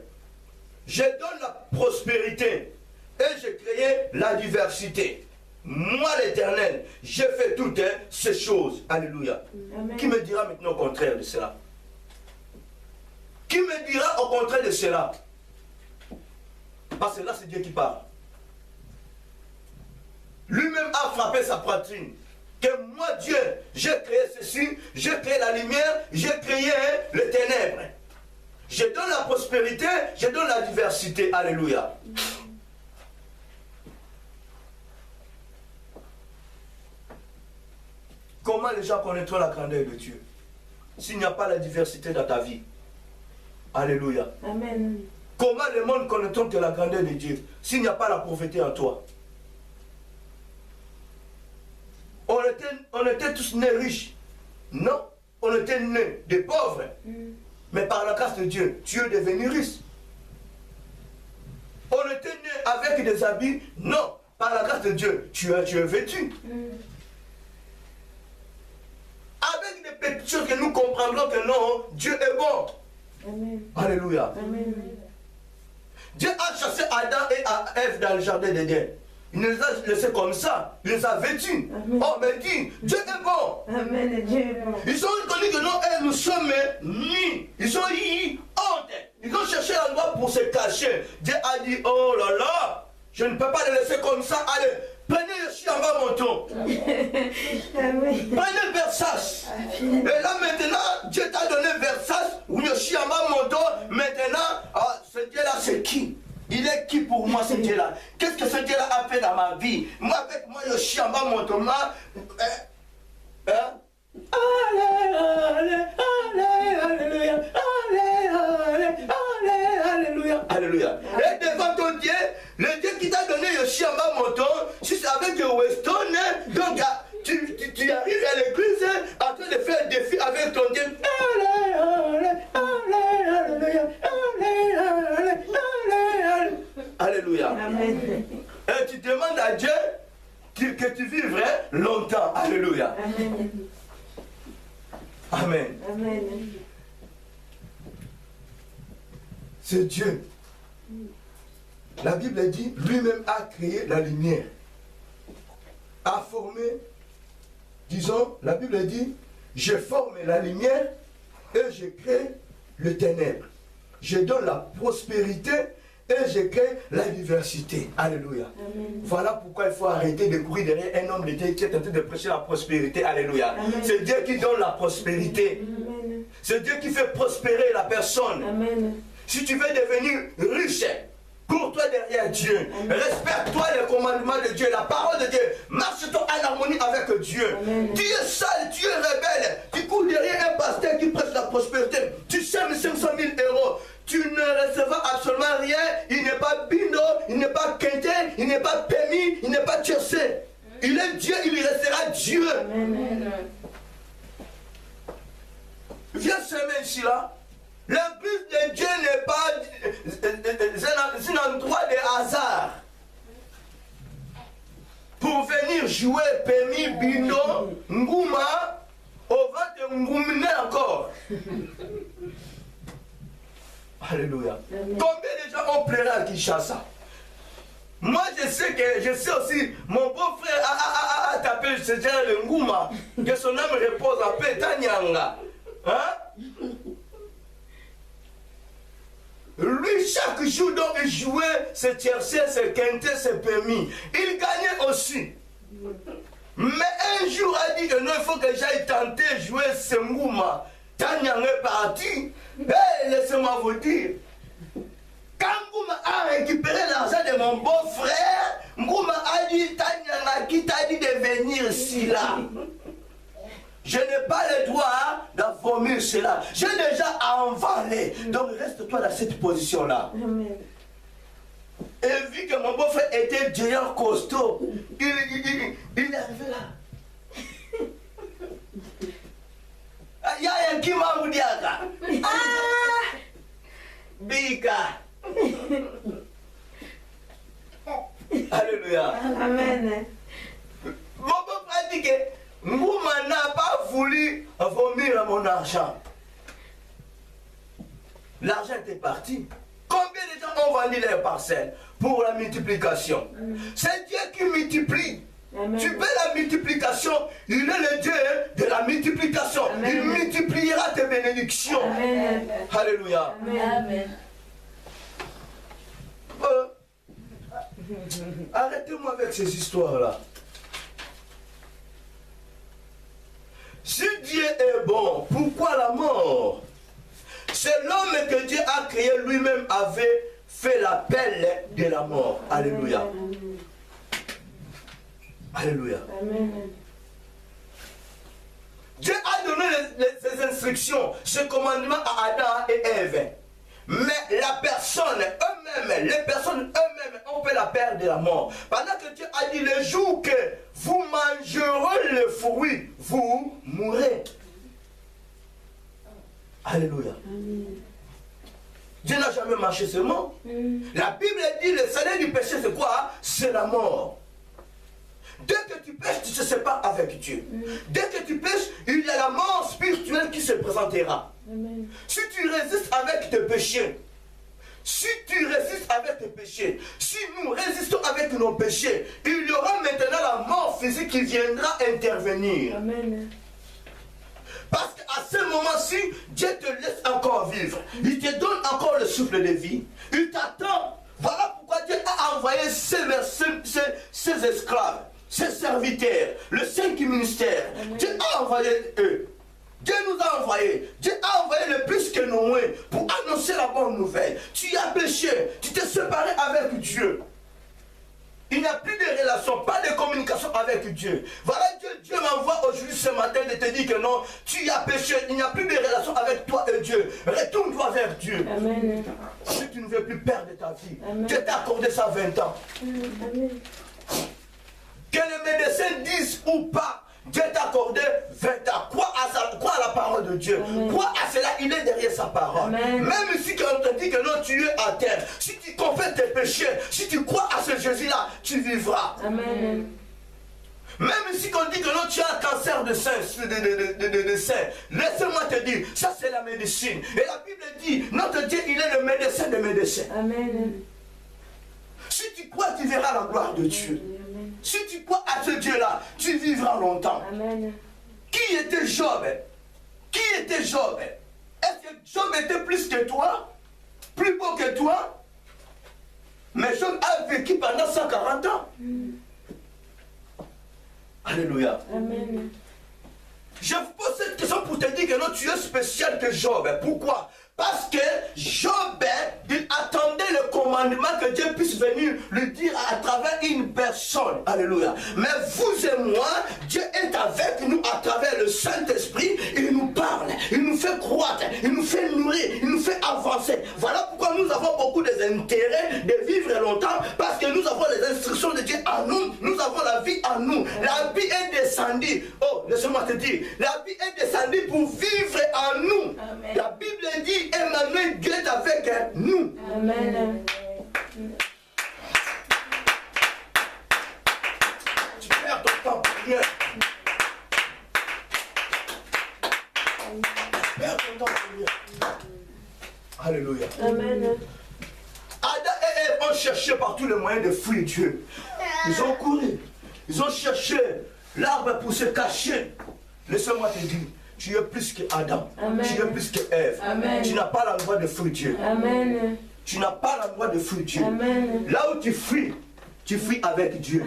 Je donne la prospérité et j'ai créé la diversité. Moi l'Éternel, j'ai fait toutes ces choses. Alléluia. Amen. Qui me dira maintenant au contraire de cela? Qui me dira au contraire de cela? Parce que là c'est Dieu qui parle. Lui-même a frappé sa poitrine. Que moi Dieu, j'ai créé ceci, j'ai créé la lumière, j'ai créé les ténèbres. Je donne la prospérité, je donne la diversité. Alléluia. Comment les gens connaîtront la grandeur de Dieu s'il n'y a pas la diversité dans ta vie? Alléluia. Amen. Comment le monde connaîtront la grandeur de Dieu s'il n'y a pas la pauvreté en toi? On était tous nés riches. Non, on était nés des pauvres. Mais par la grâce de Dieu, tu es devenu riche. On était nés avec des habits. Non, par la grâce de Dieu, tu es vêtu. Avec des petites choses que nous comprendrons que non, Dieu est bon. Amen. Alléluia. Amen. Dieu a chassé Adam et Ève dans le jardin d'Éden. Il nous a laissés comme ça. Il les a vêtus. Amen. Oh, mais dis, Dieu est bon. Amen. Dieu est bon. Ils ont reconnu que non, nous sommes nus. Ils ont eu honte. Ils ont cherché un endroit pour se cacher. Dieu a dit, oh là là, je ne peux pas les laisser comme ça. Allez, prenez le chien en bas monton. Prenez Versace. Et là maintenant, Dieu t'a donné Versace, ou le chien en bas monton. Maintenant, ce Dieu-là, c'est qui? Il est qui pour moi ce Dieu-là? Qu'est-ce que ce Dieu-là a fait dans ma vie? Moi, avec moi, le chien en bas monton. Alléluia. Et devant ton Dieu, le Dieu qui t'a donné le chien en bas monton, si c'est avec le Weston, donc tu arrives à l'église en train de faire un défi avec ton Dieu. Alléluia. Amen. Et tu demandes à Dieu que tu vivrais longtemps. Alléluia. Amen. Amen. Amen. C'est Dieu. La Bible dit, lui-même a créé la lumière. A formé, disons, la Bible dit, je forme la lumière et je crée le ténèbre. Je donne la prospérité et je crée la diversité. Alléluia. Amen. Voilà pourquoi il faut arrêter de courir derrière un homme de Dieu qui est en train de prêcher la prospérité. Alléluia. C'est Dieu qui donne la prospérité. C'est Dieu qui fait prospérer la personne. Amen. Si tu veux devenir riche, cours-toi derrière Dieu. Respecte-toi les commandements de Dieu, la parole de Dieu. Marche-toi en harmonie avec Dieu. Amen. Tu es sale, tu es rebelle. Tu cours derrière un pasteur qui prêche la prospérité. Tu sèmes 500 000 euros. Tu ne recevras absolument rien. Il n'est pas bino, il n'est pas quinté, il n'est pas permis, il n'est pas tiercé. Il est Dieu, il restera Dieu. Amen. Viens semer ici là. L'église de Dieu n'est pas un endroit de hasard. Pour venir jouer permis, bino, ngouma, au ventre ngoumine encore. Alléluia. Amen. Combien de gens ont pleuré à Kinshasa? Moi, je sais aussi, mon beau-frère a tapé ce genre de Ngouma, que son âme repose en paix, Tanyanga. Hein? Lui, chaque jour, donc, il jouait ses tiercés, ses quintés, ses permis. Il gagnait aussi. Mais un jour, il a dit que non, il faut que j'aille tenter de jouer ce Ngouma. Tanyanga est parti. Hey, laissez-moi vous dire. Quand Ngouma a récupéré l'argent de mon beau-frère, Ngouma a dit, Tanyanga, qui t'a dit de venir ici là? Je n'ai pas le droit de vomir cela. J'ai déjà avalé. Donc reste-toi dans cette position-là. Et vu que mon beau-frère était géant costaud, il est arrivé là. Il y a un qui m'a dit Bika. Alléluia. Amen. Mon beau-frère a dit que Ngouma n'a pas voulu vomir mon argent. L'argent était parti. Combien de gens ont vendu leurs parcelles pour la multiplication? C'est Dieu qui multiplie. Amen. Tu veux la multiplication, il est le Dieu de la multiplication. Amen. Il multipliera tes bénédictions. Amen. Alléluia. Amen. Arrêtez-moi avec ces histoires-là. Si Dieu est bon, pourquoi la mort? C'est l'homme que Dieu a créé lui-même avait fait l'appel de la mort. Alléluia. Alléluia. Amen. Dieu a donné ses instructions, ce commandement à Adam et Ève. Mais la personne eux-mêmes, les personnes eux-mêmes ont fait la peur de la mort. Pendant que Dieu a dit le jour que vous mangerez le fruit, vous mourrez. Alléluia. Dieu n'a jamais marché seulement. La Bible dit le salaire du péché c'est quoi? C'est la mort. Dès que tu pêches, tu te sépares avec Dieu. Dès que tu pêches, il y a la mort spirituelle qui se présentera. Amen. Si tu résistes avec tes péchés, si nous résistons avec nos péchés, il y aura maintenant la mort physique qui viendra intervenir. Amen. Parce qu'à ce moment-ci, Dieu te laisse encore vivre. Il te donne encore le souffle de vie. Il t'attend. Voilà pourquoi Dieu a envoyé ses esclaves, ses serviteurs, le 5 ministère. Dieu a envoyé eux. Dieu nous a envoyé. Dieu a envoyé le plus que Noé pour annoncer la bonne nouvelle. Tu as péché. Tu t'es séparé avec Dieu. Il n'y a plus de relation, pas de communication avec Dieu. Voilà Dieu m'envoie aujourd'hui ce matin de te dire que non, tu as péché. Il n'y a plus de relation avec toi et Dieu. Retourne-toi vers Dieu. Amen. Si tu ne veux plus perdre ta vie, Amen. Dieu t'a accordé ça 20 ans. Amen. Que les médecins disent ou pas, Dieu t'a accordé 20 ans. Crois à la parole de Dieu. Amen. Crois à cela, il est derrière sa parole. Amen. Même si on te dit que non, tu es à terre, si tu confesses tes péchés, si tu crois à ce Jésus-là, tu vivras. Amen. Même si on dit que non, tu as un cancer de sein, laisse-moi te dire, ça c'est la médecine. Et la Bible dit, notre Dieu, il est le médecin des médecins. Amen. Si tu crois, tu verras la gloire de Dieu. Si tu crois à ce Dieu-là, tu vivras longtemps. Amen. Qui était Job? Qui était Job? Est-ce que Job était plus que toi? Plus beau que toi? Mais Job a vécu pendant 140 ans. Alléluia. Amen. Je vous pose cette question pour te dire que non, tu es spécial que Job. Pourquoi? Parce que Job, il attendait le commandement que Dieu puisse venir lui dire à travers une personne. Alléluia. Mais vous et moi, Dieu est avec nous à travers le Saint-Esprit. Il nous parle, il nous fait croître, il nous fait nourrir, il nous fait avancer. Voilà pourquoi nous avons beaucoup d'intérêt de vivre longtemps. Parce que nous avons les instructions de Dieu en nous. Nous avons la vie en nous. La vie est descendue. Oh, laisse-moi te dire. La vie est descendue pour vivre en nous. Amen. La Bible dit Emmanuel, Dieu est avec nous. Amen. Tu perds ton temps pour rien. Tu perds ton temps pour rien. Alléluia. Amen. Adam et Ève ont cherché par tous les moyens de fuir Dieu. Ils ont couru. Ils ont cherché l'arbre pour se cacher. Laisse-moi te dire, tu es plus que Adam. Amen. Tu es plus que Ève. Amen. Tu n'as pas le droit de fuir Dieu. Amen. Tu n'as pas le droit de fuir Dieu. Amen. Là où tu fuis avec Dieu.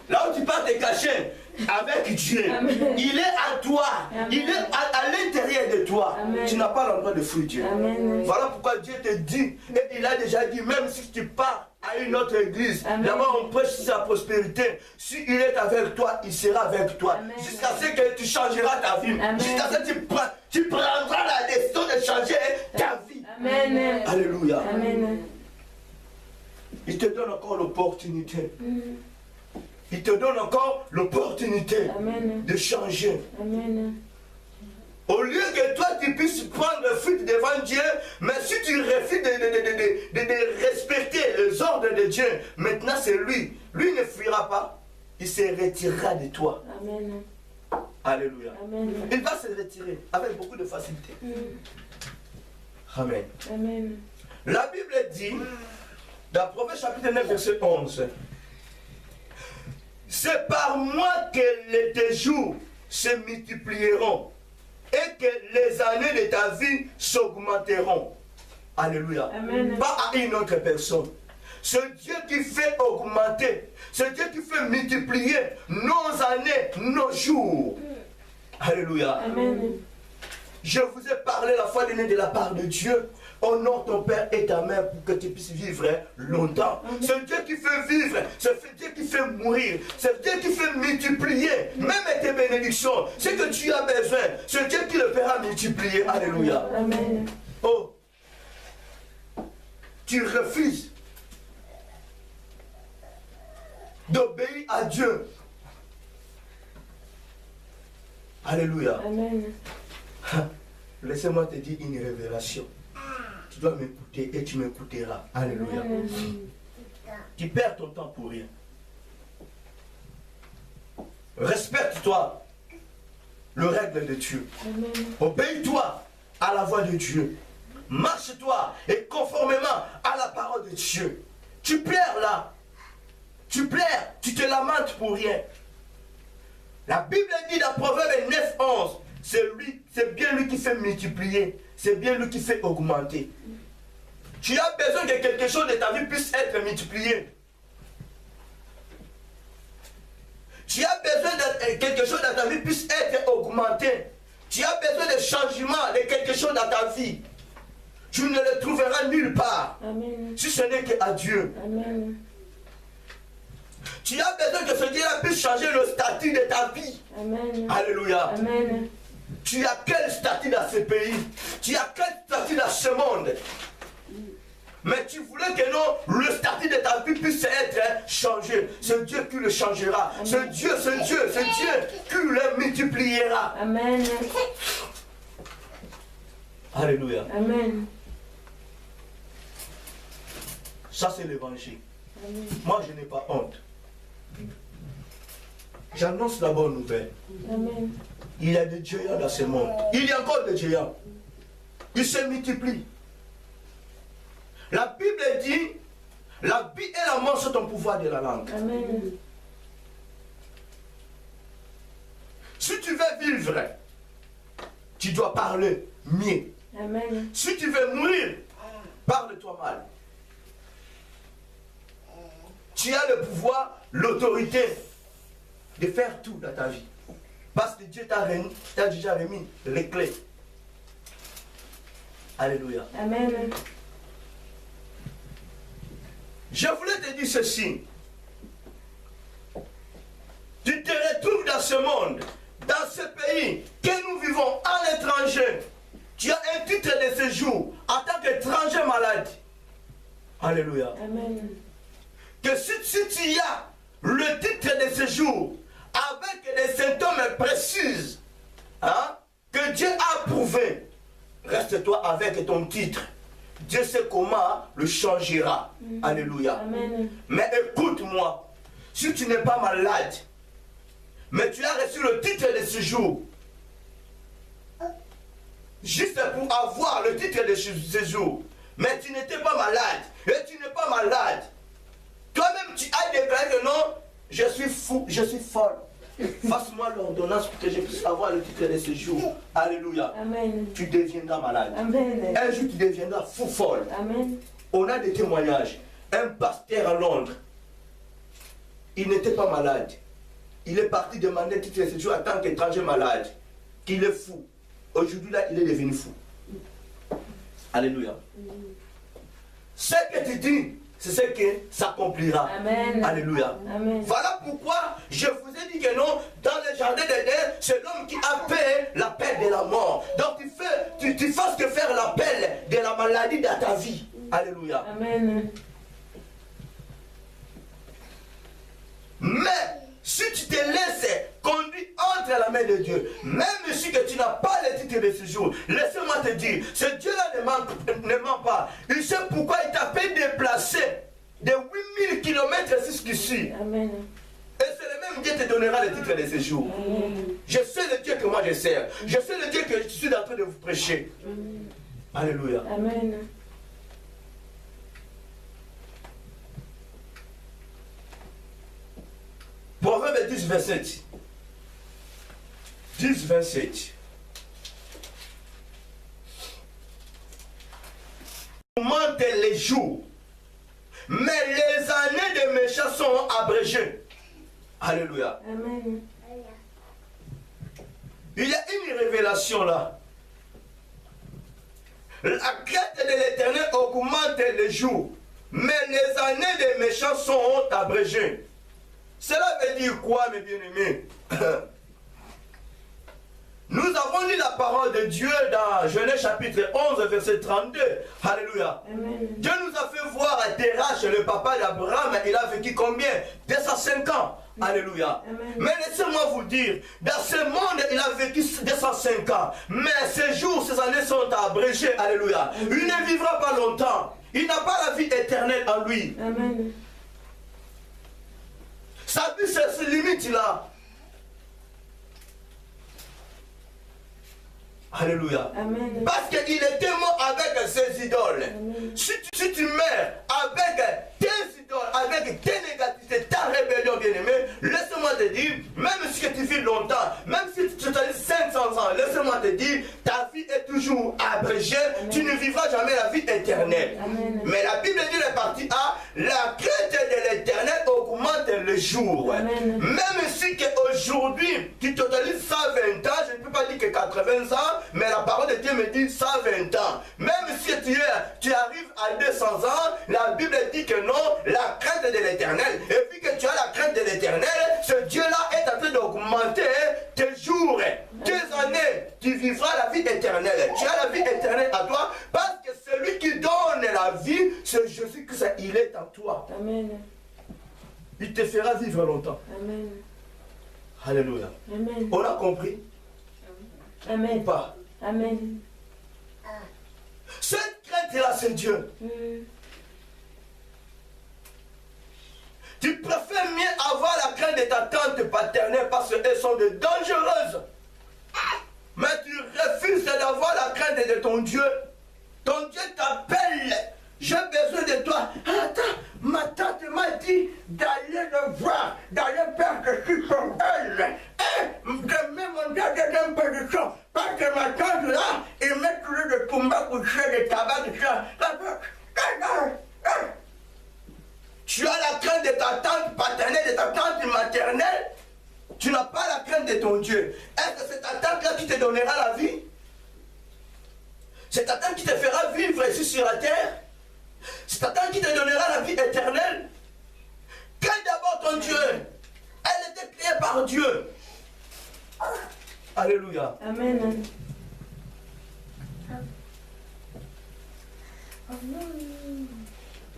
Là où tu pars te cacher avec Dieu. Amen. Il est à toi. Amen. Il est à l'intérieur de toi. Amen. Tu n'as pas le droit de fuir Dieu. Amen. Voilà pourquoi Dieu te dit, et il a déjà dit, même si tu pars à une autre église, Amen. là-bas on prêche sa prospérité. S'il est avec toi, il sera avec toi. Amen. Jusqu'à ce que tu changeras ta vie. Amen. Jusqu'à ce que tu prendras la décision de changer ta vie. Amen. Alléluia. Amen. Il te donne encore l'opportunité. Il te donne encore l'opportunité Amen. de changer. Amen. Au lieu que toi tu puisses prendre fuite devant Dieu, mais si tu refuses de respecter les ordres de Dieu, maintenant c'est lui. Lui ne fuira pas, il se retirera de toi. Amen. Alléluia. Amen. Il va se retirer avec beaucoup de facilité. Amen. Amen. La Bible dit, dans Proverbe chapitre 9, verset 11, c'est par moi que tes jours se multiplieront et que les années de ta vie s'augmenteront. Alléluia. Amen. Pas à une autre personne. C'est Dieu qui fait augmenter. C'est Dieu qui fait multiplier nos années, nos jours. Alléluia. Amen. Je vous ai parlé la fois dernière de la part de Dieu. Honore ton père et ta mère pour que tu puisses vivre longtemps. C'est Dieu qui fait vivre. C'est Dieu qui fait mourir. C'est Dieu qui fait multiplier. Même tes bénédictions. Ce que tu as besoin. C'est Dieu qui le fera multiplier. Alléluia. Amen. Oh. Tu refuses d'obéir à Dieu. Alléluia. Amen. Laissez-moi te dire une révélation. Tu dois m'écouter et tu m'écouteras. Alléluia. Tu perds ton temps pour rien. Respecte-toi le règle de Dieu. Amen. Obéis-toi à la voix de Dieu. Marche-toi et conformément à la parole de Dieu. Tu pleures là. Tu pleures. Tu te lamentes pour rien. La Bible dit dans Proverbe 9, 11, c'est bien lui qui fait multiplier. C'est bien lui qui fait augmenter. Tu as besoin que quelque chose de ta vie puisse être multiplié. Tu as besoin que quelque chose dans ta vie puisse être augmenté. Tu as besoin de changement, de quelque chose dans ta vie. Tu ne le trouveras nulle part. Amen. Si ce n'est qu'à Dieu. Amen. Tu as besoin que ce Dieu-là puisse changer le statut de ta vie. Amen. Alléluia. Amen. Tu as quel statut dans ce pays? Tu as quel statut dans ce monde? Mais tu voulais que non, le statut de ta vie puisse être changé. C'est Dieu qui le changera. C'est Dieu qui le multipliera. Amen. Alléluia. Amen. Ça c'est l'évangile. Amen. Moi je n'ai pas honte. J'annonce la bonne nouvelle. Amen. Il y a des géants dans ce monde. Il y a encore des géants. Ils se multiplient. La Bible dit, la vie et la mort sont au pouvoir de la langue. Amen. Si tu veux vivre, tu dois parler mieux. Amen. Si tu veux mourir, parle-toi mal. Tu as le pouvoir, l'autorité de faire tout dans ta vie. Parce que Dieu t'a déjà remis les clés. Alléluia. Amen. Je voulais te dire ceci. Tu te retrouves dans ce monde, dans ce pays que nous vivons à l'étranger. Tu as un titre de séjour en tant qu'étranger malade. Alléluia. Amen. Que si tu as le titre de séjour avec des symptômes précis, hein, que Dieu a approuvé, reste-toi avec ton titre. Dieu sait comment le changera. Alléluia. Amen. Mais écoute-moi, si tu n'es pas malade, mais tu as reçu le titre de séjour, juste pour avoir le titre de séjour, mais tu n'étais pas malade. Et tu n'es pas malade. Toi-même, tu as déclaré que non, je suis fou, je suis folle. Fasse-moi l'ordonnance pour que je puisse avoir le titre de séjour. Alléluia. Amen. Tu deviendras malade. Amen. Un jour, tu deviendras fou folle. Amen. On a des témoignages. Un pasteur à Londres, il n'était pas malade. Il est parti demander un titre de séjour en tant qu'étranger malade. Qu'il est fou. Aujourd'hui, là, il est devenu fou. Alléluia. Ce que tu dis, c'est ce que s'accomplira. Amen. Alléluia. Amen. Voilà pourquoi je vous ai dit que non, dans le jardin d'Éden, c'est l'homme qui a fait l'appel de la mort. Donc tu fasses que faire l'appel de la maladie dans ta vie. Alléluia. Amen. Mais si tu te laisses conduire entre la main de Dieu, même si que tu n'as pas le titre de séjour, laisse-moi te dire, ce Dieu-là ne ment pas. Il sait pourquoi il t'a fait déplacer de 8000 km jusqu'ici. Amen. Et c'est le même Dieu qui te donnera le titre de séjour. Amen. Je sais le Dieu que moi je sers. Je sais le Dieu que je suis en train de vous prêcher. Amen. Alléluia. Amen. Proverbe 10, 27. 10, 27. Augmente les jours, mais les années des méchants sont abrégées. Alléluia. Amen. Il y a une révélation là. La crainte de l'Éternel augmente les jours, mais les années des méchants sont abrégées. Cela veut dire quoi, mes bien-aimés? Nous avons lu la parole de Dieu dans Genèse chapitre 11, verset 32. Alléluia. Amen. Dieu nous a fait voir à Terach, le papa d'Abraham, il a vécu combien? 205 ans. Alléluia. Amen. Mais laissez-moi vous dire, dans ce monde, il a vécu 205 ans. Mais ses jours, ses années sont abrégées. Alléluia. Il ne vivra pas longtemps. Il n'a pas la vie éternelle en lui. Amen. Sa vie se limite là. Alléluia. Amen. Parce qu'il était mort avec ses idoles. Amen. Si tu meurs avec tes idoles, avec tes négativités, ta rébellion, bien-aimé, laisse-moi te dire, même si tu vis longtemps, même si tu as 500 ans, laisse-moi te dire, ta vie est toujours abrégée. Amen. Tu ne vivras jamais la vie éternelle. Amen. Mais la Bible dit la partie A, la crainte de l'éternel augmente le jour. Amen. Même si aujourd'hui tu totalises 120 ans, je ne peux pas dire que 80 ans, mais la parole de Dieu me dit 120 ans. Même si tu arrives à 200 ans, la Bible dit que non, la crainte de l'éternel. Et puis que tu as la crainte de l'éternel, ce Dieu-là est en train d'augmenter tes jours, tes années. Tu vivras la vie éternelle. Tu as la vie éternelle à toi parce que celui qui donne la vie, c'est Jésus-Christ, il est en toi. Amen. Il te fera vivre longtemps. Amen. Alléluia. Amen. On a compris? Amen. Ou pas? Amen. Cette crainte-là, c'est Dieu. Tu préfères mieux avoir la crainte de ta tante paternelle parce qu'elles sont de dangereuses. Mais tu refuses d'avoir la crainte de ton Dieu. Ton Dieu t'appelle. J'ai besoin de toi. Attends, ma tante m'a dit d'aller le voir, d'aller faire que je suis comme elle. Je mets mon Dieu dans une position. Parce que ma tante là, il met toujours de combat couché, de tabac, de ça. Tu as la crainte de ta tante paternelle, de ta tante maternelle. Tu n'as pas la crainte de ton Dieu. Est-ce que c'est ta tante-là qui te donnera la vie? C'est ta tante qui te fera vivre ici sur la terre? C'est ta tante qui te donnera la vie éternelle? Crée d'abord ton Dieu. Elle était créée par Dieu. Alléluia. Amen.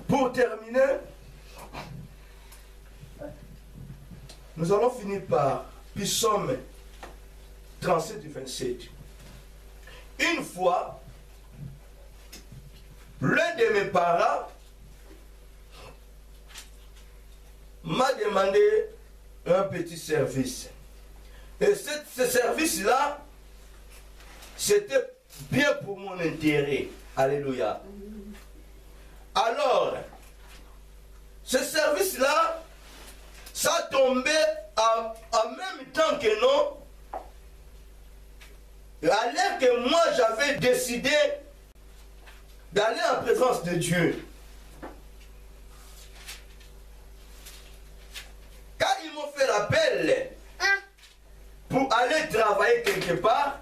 Pour terminer, nous allons finir par Psaume 37 et 27. Une fois, l'un de mes parents m'a demandé un petit service. Et ce service-là, c'était bien pour mon intérêt. Alléluia. Alors, ce service-là, ça tombait en même temps que non. Alors que moi, j'avais décidé d'aller en présence de Dieu. Quand ils m'ont fait l'appel pour aller travailler quelque part,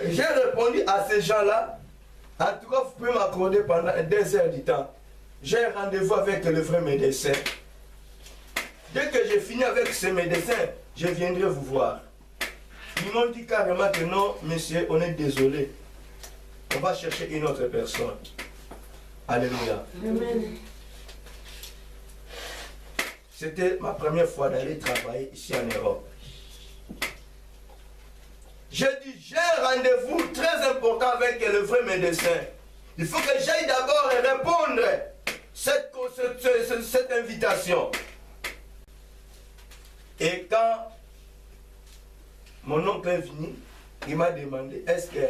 j'ai répondu à ces gens-là. En tout cas, vous pouvez m'accorder pendant 2 heures du temps. J'ai un rendez-vous avec le vrai médecin. Dès que j'ai fini avec ce médecin, je viendrai vous voir. Ils m'ont dit carrément que non, monsieur, on est désolé. On va chercher une autre personne. Alléluia. Amen. C'était ma première fois d'aller travailler ici en Europe. J'ai dit, j'ai un rendez-vous très important avec le vrai médecin. Il faut que j'aille d'abord répondre cette invitation. Et quand mon oncle est venu, il m'a demandé, est-ce que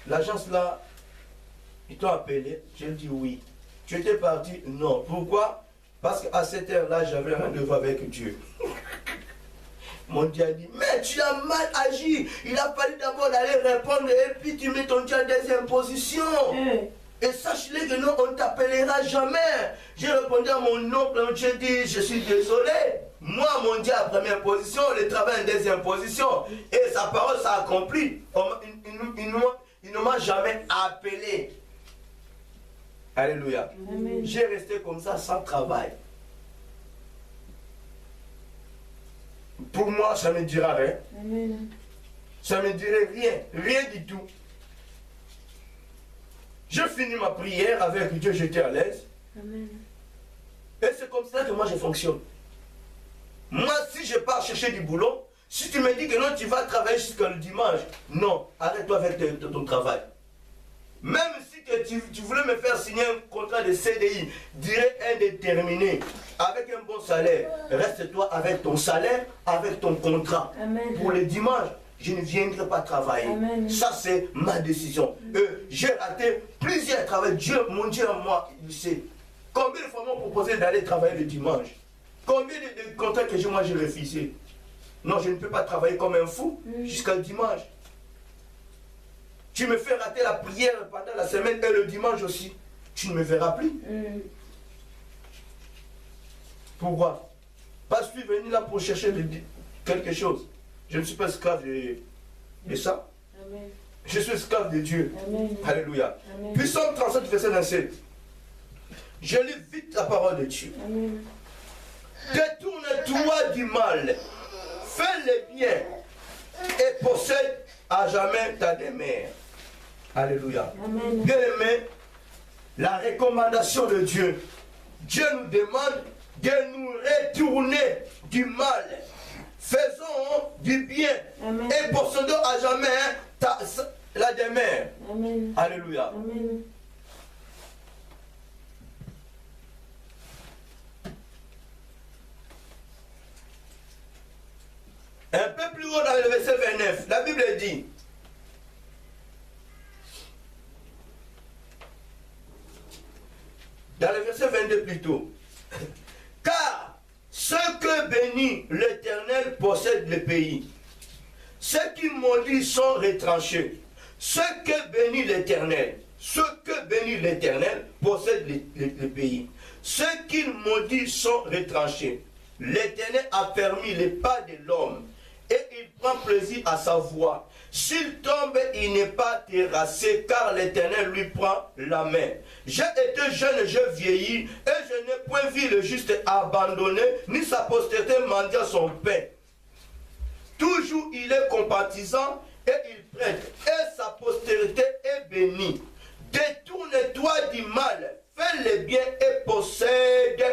l'agence là, ils t'ont appelé? J'ai dit oui. Tu étais parti? Non. Pourquoi? Parce qu'à cette heure-là, j'avais un rendez-vous avec Dieu. Mon Dieu a dit, mais tu as mal agi. Il a fallu d'abord aller répondre et puis tu mets ton Dieu en deuxième position. Et sache-le que non, on ne t'appellera jamais. J'ai répondu à mon oncle, j'ai dit, je suis désolé. Moi, mon Dieu en première position, le travail en deuxième position. Et sa parole s'est accomplie. Il ne m'a jamais appelé. Alléluia. J'ai resté comme ça sans travail. Pour moi, ça ne me dira rien. Amen. Ça ne me dirait rien. Rien du tout. J'ai fini ma prière avec Dieu, j'étais à l'aise. Amen. Et c'est comme ça que moi je fonctionne. Moi, si je pars chercher du boulot, si tu me dis que non, tu vas travailler jusqu'à le dimanche, non, arrête-toi avec ton travail. Même si que tu voulais me faire signer un contrat de CDI, durée indéterminée, avec un bon salaire, reste-toi avec ton salaire, avec ton contrat. Amen. Pour le dimanche, je ne viendrai pas travailler. Amen. Ça, c'est ma décision. J'ai raté plusieurs travaux. Dieu, mon Dieu, moi, il sait. Combien de fois m'ont proposé d'aller travailler le dimanche? Combien de contrats que moi j'ai refusé? Non, je ne peux pas travailler comme un fou jusqu'à le dimanche. Tu me fais rater la prière pendant la semaine et le dimanche aussi. Tu ne me verras plus. Pourquoi? Parce que je suis venu là pour chercher quelque chose. Je ne suis pas esclave de ça. Amen. Je suis esclave de Dieu. Amen. Alléluia. Amen. Puis Psaume 37, verset 27. Je lis vite la parole de Dieu. Amen. Détourne-toi du mal. Fais le bien. Et possède à jamais ta demeure. Alléluia. Amen. Bien aimé, la recommandation de Dieu. Dieu nous demande de nous retourner du mal. Faisons du bien. Amen. Et possédons à jamais la demeure. Amen. Alléluia. Amen. Un peu plus haut dans le verset 29, la Bible dit, dans le verset 22 plutôt, car ceux que bénit l'Éternel possèdent le pays. Ceux qui maudits sont retranchés. Ceux que bénit l'Éternel, possèdent le pays. Ceux qui maudits sont retranchés. L'Éternel a permis les pas de l'homme et il prend plaisir à sa voix. S'il tombe, il n'est pas terrassé, car l'Éternel lui prend la main. J'ai été jeune, je vieillis, et je n'ai point vu le juste abandonné, ni sa postérité mendiant son pain. Toujours il est compatissant, et il prête, et sa postérité est bénie. Détourne-toi du mal, fais le bien et possède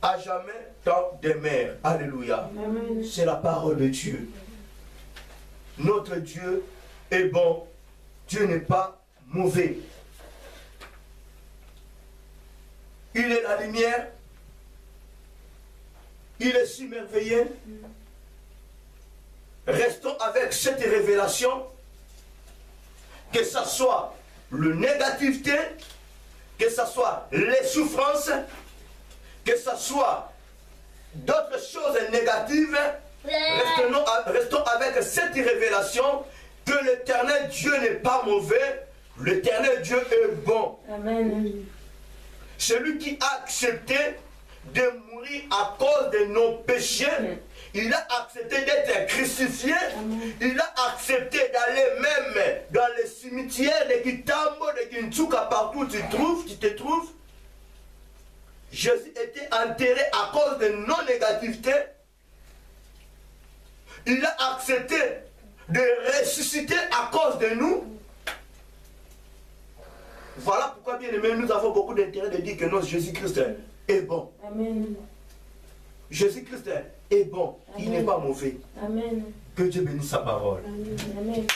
à jamais dans des mers. Alléluia. C'est la parole de Dieu. Notre Dieu est bon. Dieu n'est pas mauvais. Il est la lumière. Il est si merveilleux. Restons avec cette révélation. Que ce soit le négativité, que ce soit les souffrances, que ce soit d'autres choses négatives, restons avec cette révélation que l'Éternel Dieu n'est pas mauvais, l'Éternel Dieu est bon. Amen. Celui qui a accepté de mourir à cause de nos péchés, il a accepté d'être crucifié, il a accepté d'aller même dans les cimetières de Kitambo, de Kinchuka, partout où tu te trouves. Jésus était enterré à cause de nos négativités. Il a accepté de ressusciter à cause de nous. Voilà pourquoi, bien aimé, nous avons beaucoup d'intérêt de dire que non, Jésus-Christ est bon. Amen. Jésus-Christ est bon. Amen. Il n'est pas mauvais. Amen. Que Dieu bénisse sa parole. Amen. Amen.